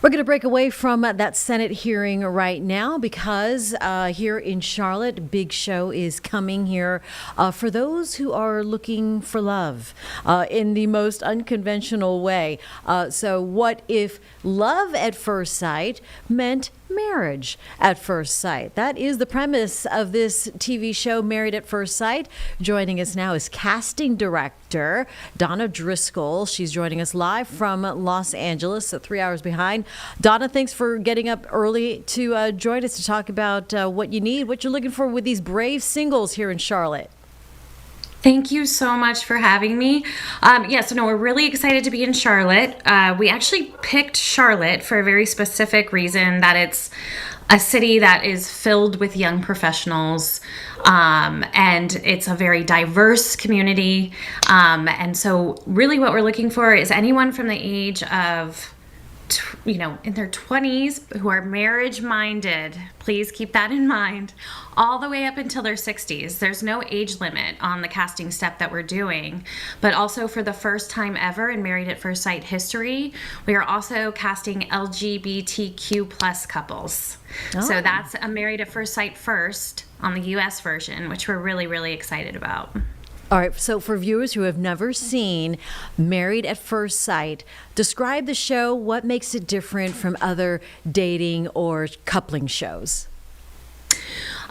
We're going to break away from that Senate hearing right now because here in Charlotte, a big show is coming here for those who are looking for love in the most unconventional way. So what if love at first sight meant marriage at first sight? That is the premise of this TV show, Married at First Sight. Joining us now is casting director Donna Driscoll. She's joining us live from Los Angeles, so 3 hours behind. Donna, thanks for getting up early to join us to talk about what you need, what you're looking for with these brave singles here in Charlotte. Thank you so much for having me. We're really excited to be in Charlotte. We actually picked Charlotte for a very specific reason, that it's a city that is filled with young professionals, and it's a very diverse community. And so really what we're looking for is anyone from the age of in their 20s who are marriage minded. Please keep that in mind, all the way up until their 60s. There's no age limit on the casting step that we're doing, but also for the first time ever in Married at First Sight history, we are also casting LGBTQ plus couples. Oh. So that's a Married at First Sight first on the US version, which we're really, really excited about. All right, so for viewers who have never seen Married at First Sight, describe the show. What makes it different from other dating or coupling shows?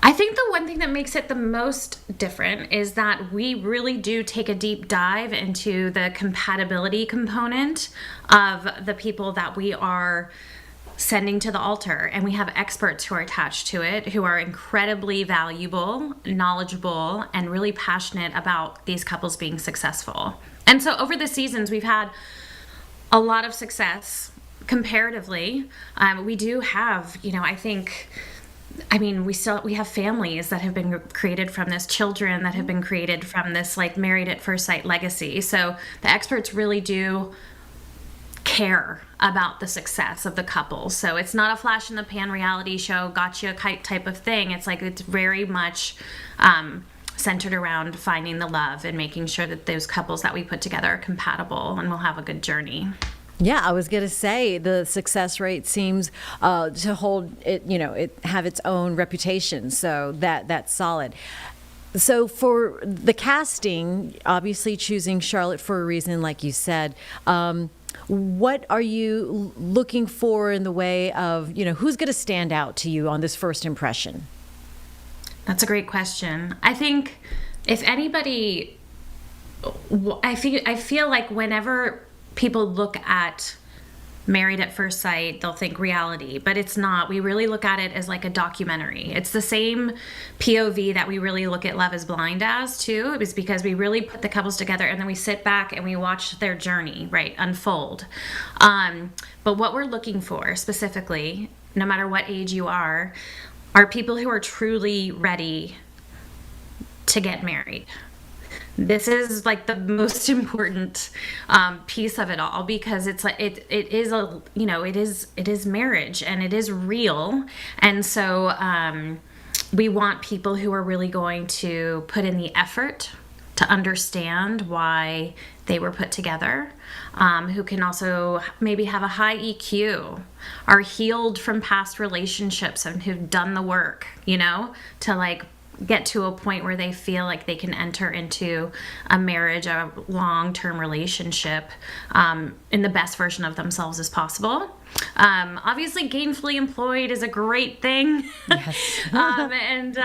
I think the one thing that makes it the most different is that we really do take a deep dive into the compatibility component of the people that we are sending to the altar. And we have experts who are attached to it, who are incredibly valuable, knowledgeable, and really passionate about these couples being successful. And so over the seasons, we've had a lot of success comparatively. We do have, we have families that have been created from this, children that have been created from this, like, Married at First Sight legacy. So the experts really do care about the success of the couple. So it's not a flash in the pan reality show, gotcha type of thing. It's very much centered around finding the love and making sure that those couples that we put together are compatible and will have a good journey. Yeah, I was going to say the success rate seems to hold it, have its own reputation. So that's solid. So for the casting, obviously choosing Charlotte for a reason, like you said. What are you looking for in the way of, who's going to stand out to you on this first impression? That's a great question. I think if anybody, I feel like whenever people look at Married at First Sight, they'll think reality, but it's not. We really look at it as like a documentary. It's the same POV that we really look at Love is Blind as too. It was because we really put the couples together and then we sit back and we watch their journey, right, unfold. But what we're looking for specifically, no matter what age you are people who are truly ready to get married. This is like the most important piece of it all, because it's like it is marriage and it is real, and so we want people who are really going to put in the effort to understand why they were put together, who can also maybe have a high EQ, are healed from past relationships and who've done the work, to like get to a point where they feel like they can enter into a marriage, a long-term relationship, in the best version of themselves as possible. Obviously, gainfully employed is a great thing. Yes. And we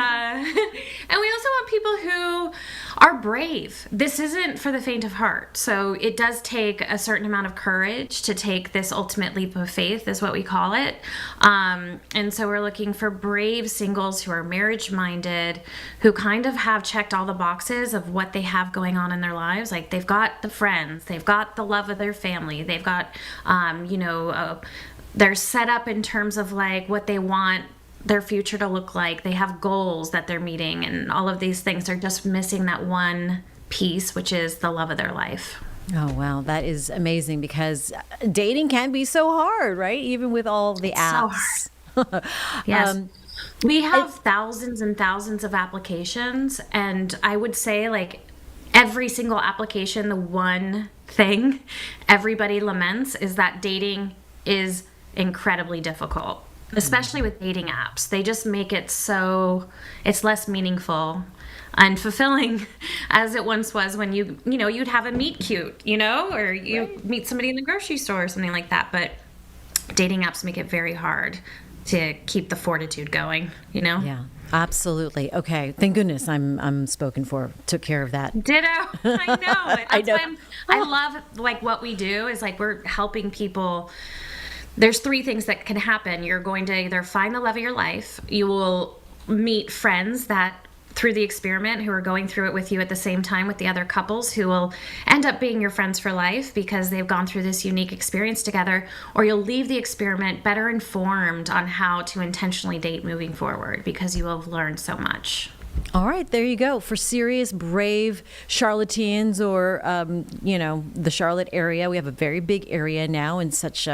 also want people who are brave. This isn't for the faint of heart. So it does take a certain amount of courage to take this ultimate leap of faith, is what we call it. And so we're looking for brave singles who are marriage-minded, who kind of have checked all the boxes of what they have going on in their lives. Like, they've got the friends, they've got the love of their family, they've got, they're set up in terms of like what they want their future to look like. They have goals that they're meeting, and all of these things. They're just missing that one piece, which is the love of their life. Oh, wow. That is amazing, because dating can be so hard, right? Even with all the apps. So hard. Yes. We have thousands and thousands of applications, and I would say like every single application, the one thing everybody laments is that dating is incredibly difficult, especially with dating apps. They just make it so it's less meaningful and fulfilling as it once was when you'd have a meet cute, or you meet somebody in the grocery store or something like that. But dating apps make it very hard to keep the fortitude going, Yeah, absolutely. Okay, thank goodness I'm spoken for. Took care of that. Ditto. I know. That's why I love like what we do is like we're helping people. There's three things that can happen. You're going to either find the love of your life, you will meet friends that through the experiment who are going through it with you at the same time with the other couples who will end up being your friends for life because they've gone through this unique experience together, or you'll leave the experiment better informed on how to intentionally date moving forward because you will have learned so much. All right, there you go. For serious, brave Charlotteans or, the Charlotte area, we have a very big area now and such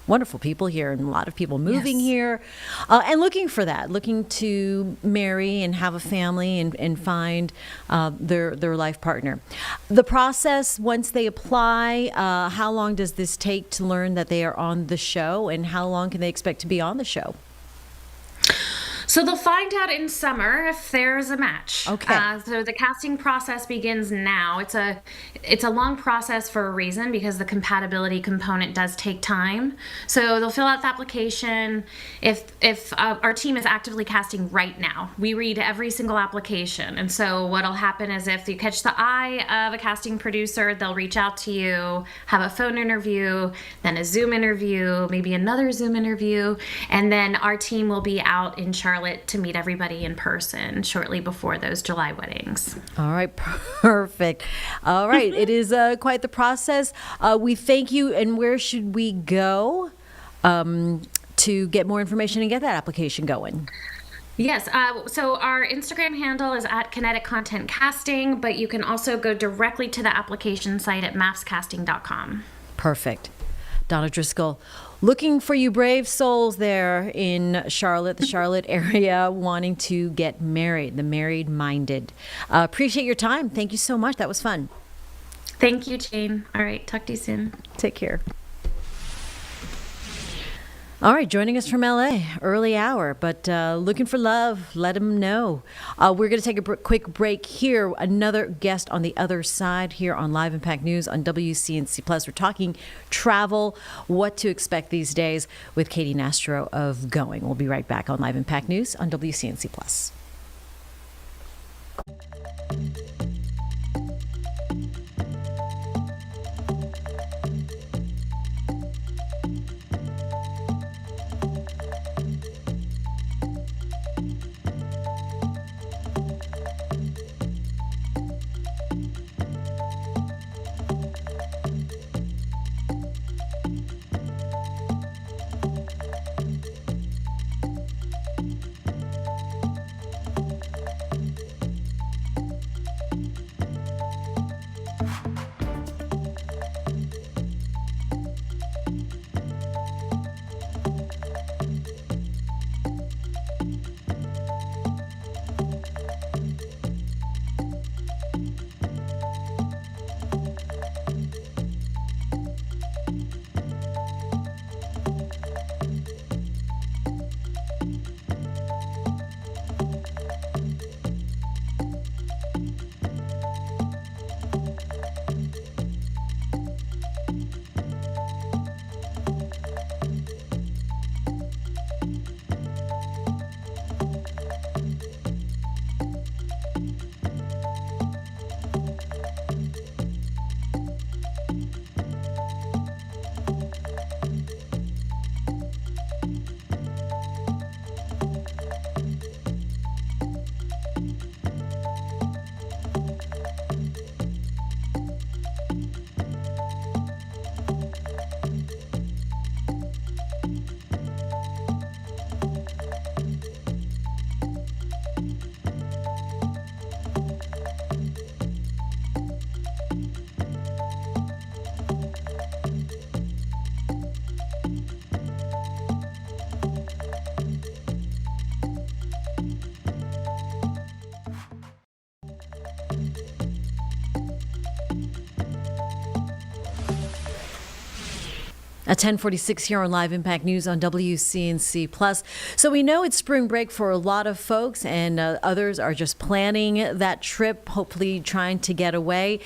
wonderful people here and a lot of people moving here and looking for that, looking to marry and have a family and find their life partner. The process, once they apply, how long does this take to learn that they are on the show, and how long can they expect to be on the show? So they'll find out in summer if there's a match. Okay. So the casting process begins now. It's a long process for a reason, because the compatibility component does take time. So they'll fill out the application. If our team is actively casting right now, we read every single application. And so what'll happen is, if you catch the eye of a casting producer, they'll reach out to you, have a phone interview, then a Zoom interview, maybe another Zoom interview, and then our team will be out in Charlotte to meet everybody in person shortly before those July weddings. All right, perfect. All right, it is quite the process. We thank you. And where should we go to get more information and get that application going? Yes, so our Instagram handle is at Kinetic Content Casting, but you can also go directly to the application site at mapscasting.com. Perfect. Donna Driscoll, looking for you brave souls there in Charlotte, the Charlotte area, wanting to get married, the married-minded. Appreciate your time. Thank you so much. That was fun. Thank you, Jane. All right, talk to you soon. Take care. All right, joining us from LA, early hour, but looking for love, let them know. We're going to take a quick break here. Another guest on the other side here on Live Impact News on WCNC Plus. We're talking travel, what to expect these days with Katie Nastro of Going. We'll be right back on Live Impact News on WCNC Plus. At 10:46 here on Live Impact News on WCNC Plus. So we know it's spring break for a lot of folks, and others are just planning that trip, hopefully trying to get away.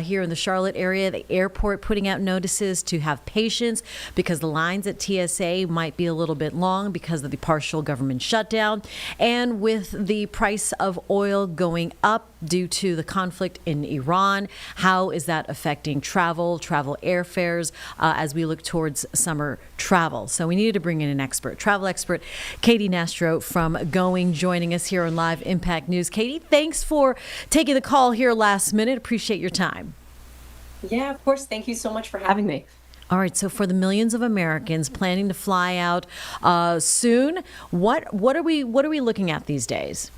Here in the Charlotte area, the airport putting out notices to have patience because the lines at TSA might be a little bit long because of the partial government shutdown, and with the price of oil going up due to the conflict in Iran. How is that affecting travel airfares as we look towards summer travel? So we needed to bring in an expert, travel expert, Katie Nastro from Going, joining us here on Live Impact News. Katie, thanks for taking the call here last minute. Appreciate your time. Yeah, of course. Thank you so much for having me. All right, so for the millions of Americans planning to fly out soon, what are we looking at these days?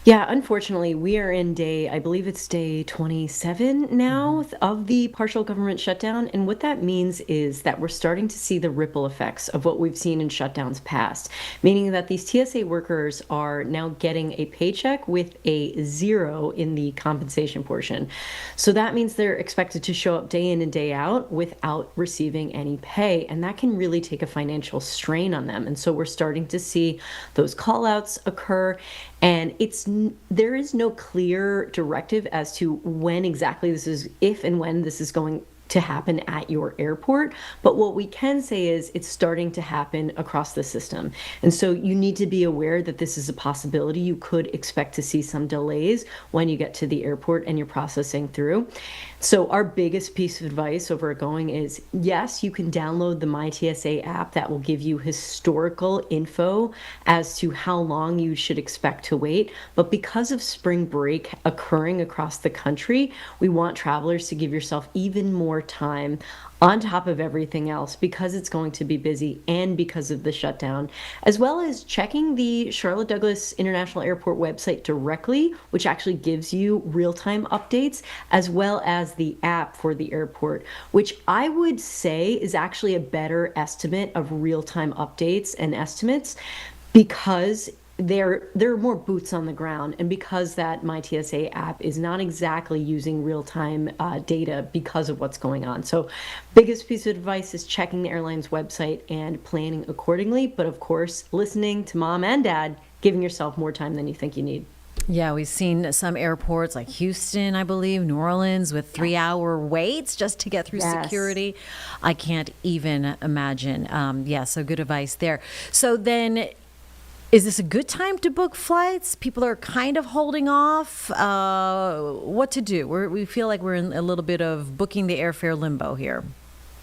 Yeah, unfortunately, we are in I believe it's day 27 now of the partial government shutdown. And what that means is that we're starting to see the ripple effects of what we've seen in shutdowns past, meaning that these TSA workers are now getting a paycheck with a 0 in the compensation portion. So that means they're expected to show up day in and day out without receiving any pay. And that can really take a financial strain on them. And so we're starting to see those call outs occur. And there is no clear directive as to when exactly if and when this is going to happen at your airport. But what we can say is it's starting to happen across the system. And so you need to be aware that this is a possibility. You could expect to see some delays when you get to the airport and you're processing through. So our biggest piece of advice over at Going is, yes, you can download the MyTSA app that will give you historical info as to how long you should expect to wait. But because of spring break occurring across the country, we want travelers to give yourself even more time on top of everything else, because it's going to be busy and because of the shutdown, as well as checking the Charlotte Douglas International Airport website directly, which actually gives you real-time updates, as well as the app for the airport, which I would say is actually a better estimate of real-time updates and estimates, because there are more boots on the ground, and because that MyTSA app is not exactly using real-time data because of what's going on. So biggest piece of advice is checking the airline's website and planning accordingly, but of course listening to mom and dad, giving yourself more time than you think you need. Yeah, we've seen some airports like Houston, I believe, New Orleans, with 3-hour waits just to get through security. I can't even imagine. So good advice there. So then, is this a good time to book flights? People are kind of holding off. What to do? We feel like we're in a little bit of booking the airfare limbo here.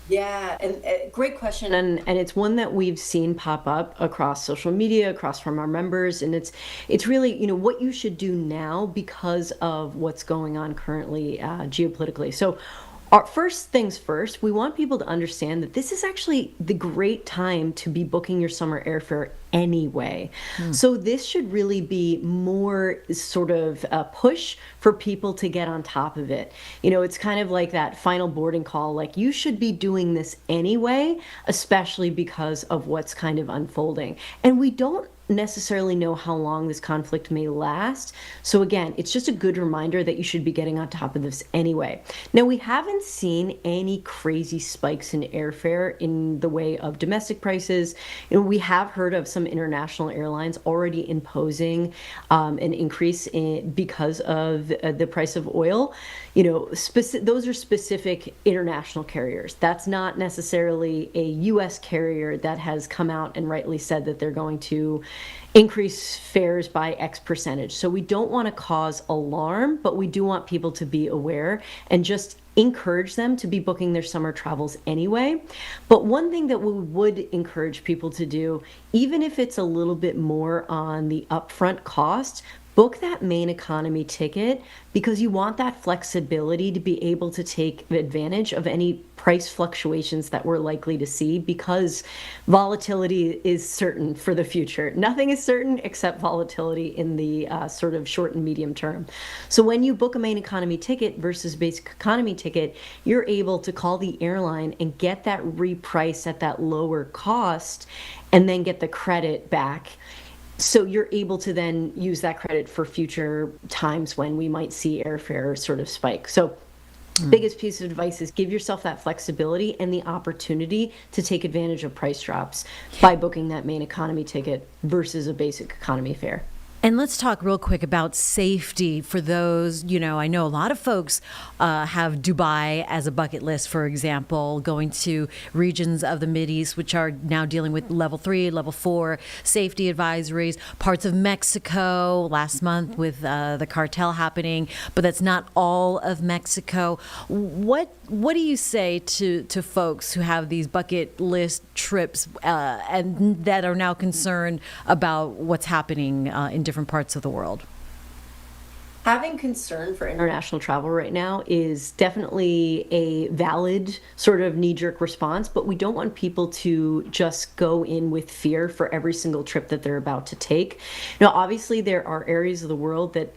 Yeah, and great question. And it's one that we've seen pop up across social media, across from our members. And it's really, what you should do now because of what's going on currently geopolitically. So first things first, we want people to understand that this is actually the great time to be booking your summer airfare anyway. So this should really be more sort of a push for people to get on top of it. It's kind of like that final boarding call, like you should be doing this anyway, especially because of what's kind of unfolding. And we don't necessarily know how long this conflict may last. So again, it's just a good reminder that you should be getting on top of this anyway. Now, we haven't seen any crazy spikes in airfare in the way of domestic prices. We have heard of some international airlines already imposing an increase because of the price of oil. Those are specific international carriers. That's not necessarily a U.S. carrier that has come out and rightly said that they're going to increase fares by X percentage. So we don't want to cause alarm, but we do want people to be aware and just encourage them to be booking their summer travels anyway. But one thing that we would encourage people to do, even if it's a little bit more on the upfront cost, book that main economy ticket, because you want that flexibility to be able to take advantage of any price fluctuations that we're likely to see, because volatility is certain for the future. Nothing is certain except volatility in the sort of short and medium term. So when you book a main economy ticket versus basic economy ticket, you're able to call the airline and get that repriced at that lower cost and then get the credit back. So you're able to then use that credit for future times when we might see airfare sort of spike. So biggest piece of advice is give yourself that flexibility and the opportunity to take advantage of price drops by booking that main economy ticket versus a basic economy fare. And let's talk real quick about safety for those, I know a lot of folks have Dubai as a bucket list, for example, going to regions of the Mideast, which are now dealing with level 3, level 4 safety advisories, parts of Mexico last month with the cartel happening, but that's not all of Mexico. What do you say to folks who have these bucket list trips and that are now concerned about what's happening in different parts of the world? Having concern for international travel right now is definitely a valid sort of knee-jerk response, but we don't want people to just go in with fear for every single trip that they're about to take. Now, obviously, there are areas of the world that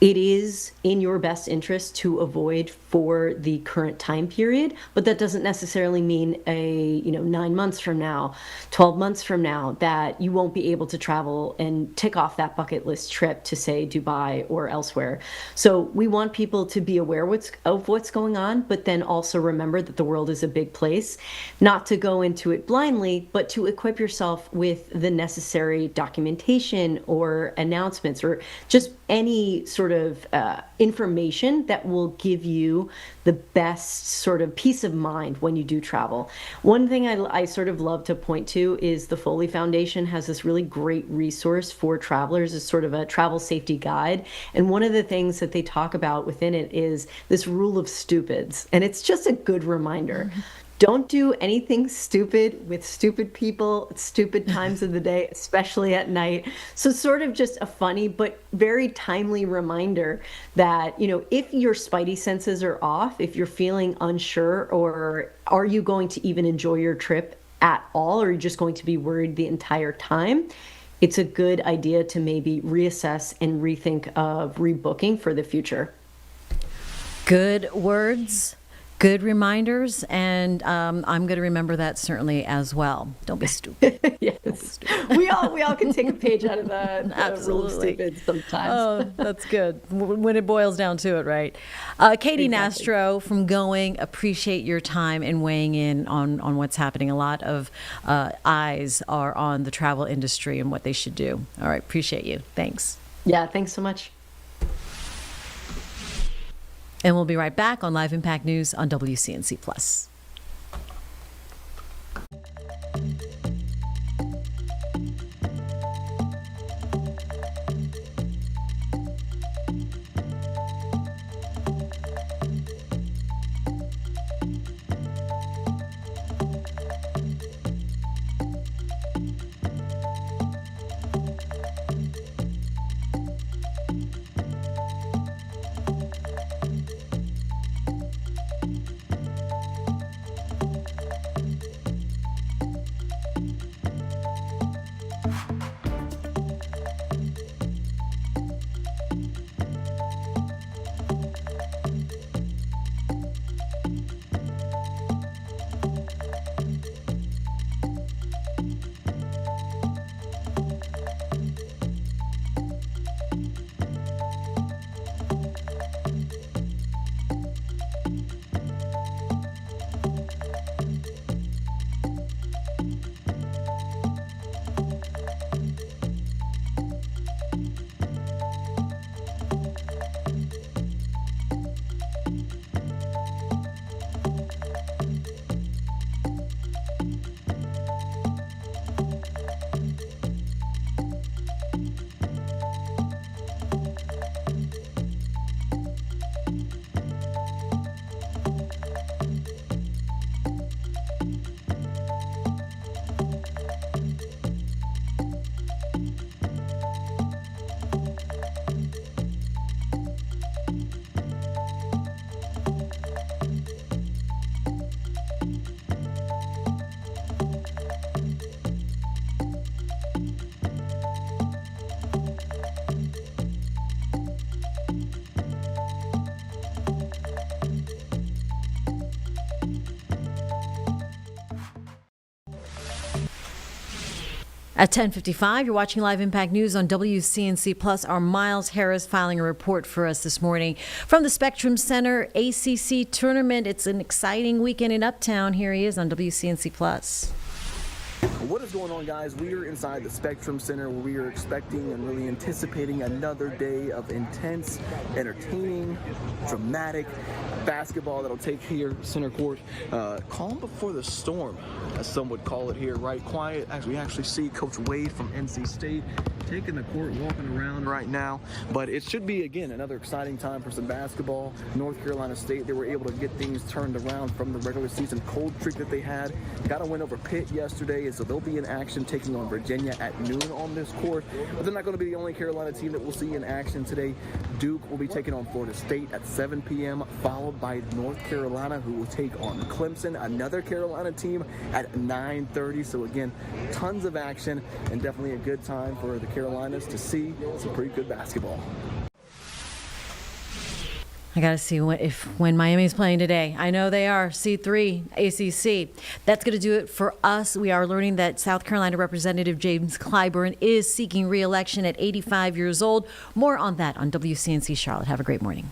it is in your best interest to avoid for the current time period, but that doesn't necessarily mean 9 months from now, 12 months from now, that you won't be able to travel and tick off that bucket list trip to, say, Dubai or elsewhere. So we want people to be aware of what's going on, but then also remember that the world is a big place, not to go into it blindly, but to equip yourself with the necessary documentation or announcements or just any sort of information that will give you the best sort of peace of mind when you do travel. One thing I sort of love to point to is the Foley Foundation has this really great resource for travelers, as sort of a travel safety guide. And one of the things that they talk about within it is this rule of stupids. And it's just a good reminder. Don't do anything stupid with stupid people at stupid times of the day, especially at night. So sort of just a funny but very timely reminder that, if your spidey senses are off, if you're feeling unsure, or are you going to even enjoy your trip at all, or are you just going to be worried the entire time? It's a good idea to maybe reassess and rethink of rebooking for the future. Good words. Good reminders, and I'm going to remember that certainly as well. Don't be stupid. Yes, we all can take a page out of the rule of stupid sometimes. Oh, that's good. When it boils down to it, right? Katie Nastro from Going, appreciate your time and weighing in on what's happening. A lot of eyes are on the travel industry and what they should do. All right, appreciate you. Thanks. Yeah, thanks so much. And we'll be right back on Live Impact News on WCNC Plus. At 10:55, you're watching Live Impact News on WCNC Plus. Our Miles Harris filing a report for us this morning from the Spectrum Center ACC tournament. It's an exciting weekend in Uptown. Here he is on WCNC Plus. What is going on, guys? We are inside the Spectrum Center where we are expecting and really anticipating another day of intense, entertaining, dramatic basketball that'll take here center court. Calm before the storm, as some would call it here, right? Quiet, as we actually see Coach Wade from NC State taking the court, walking around right now. But it should be, again, another exciting time for some basketball. North Carolina State, they were able to get things turned around from the regular season cold streak that they had. Got a win over Pitt yesterday, and so those They'll be in action taking on Virginia at noon on this court. But they're not going to be the only Carolina team that we'll see in action today. Duke will be taking on Florida State at 7 p.m., followed by North Carolina, who will take on Clemson, another Carolina team, at 9:30. So again, tons of action and definitely a good time for the Carolinas to see some pretty good basketball. I got to see when Miami's playing today. I know they are C3 ACC. That's going to do it for us. We are learning that South Carolina Representative James Clyburn is seeking re-election at 85 years old. More on that on WCNC Charlotte. Have a great morning.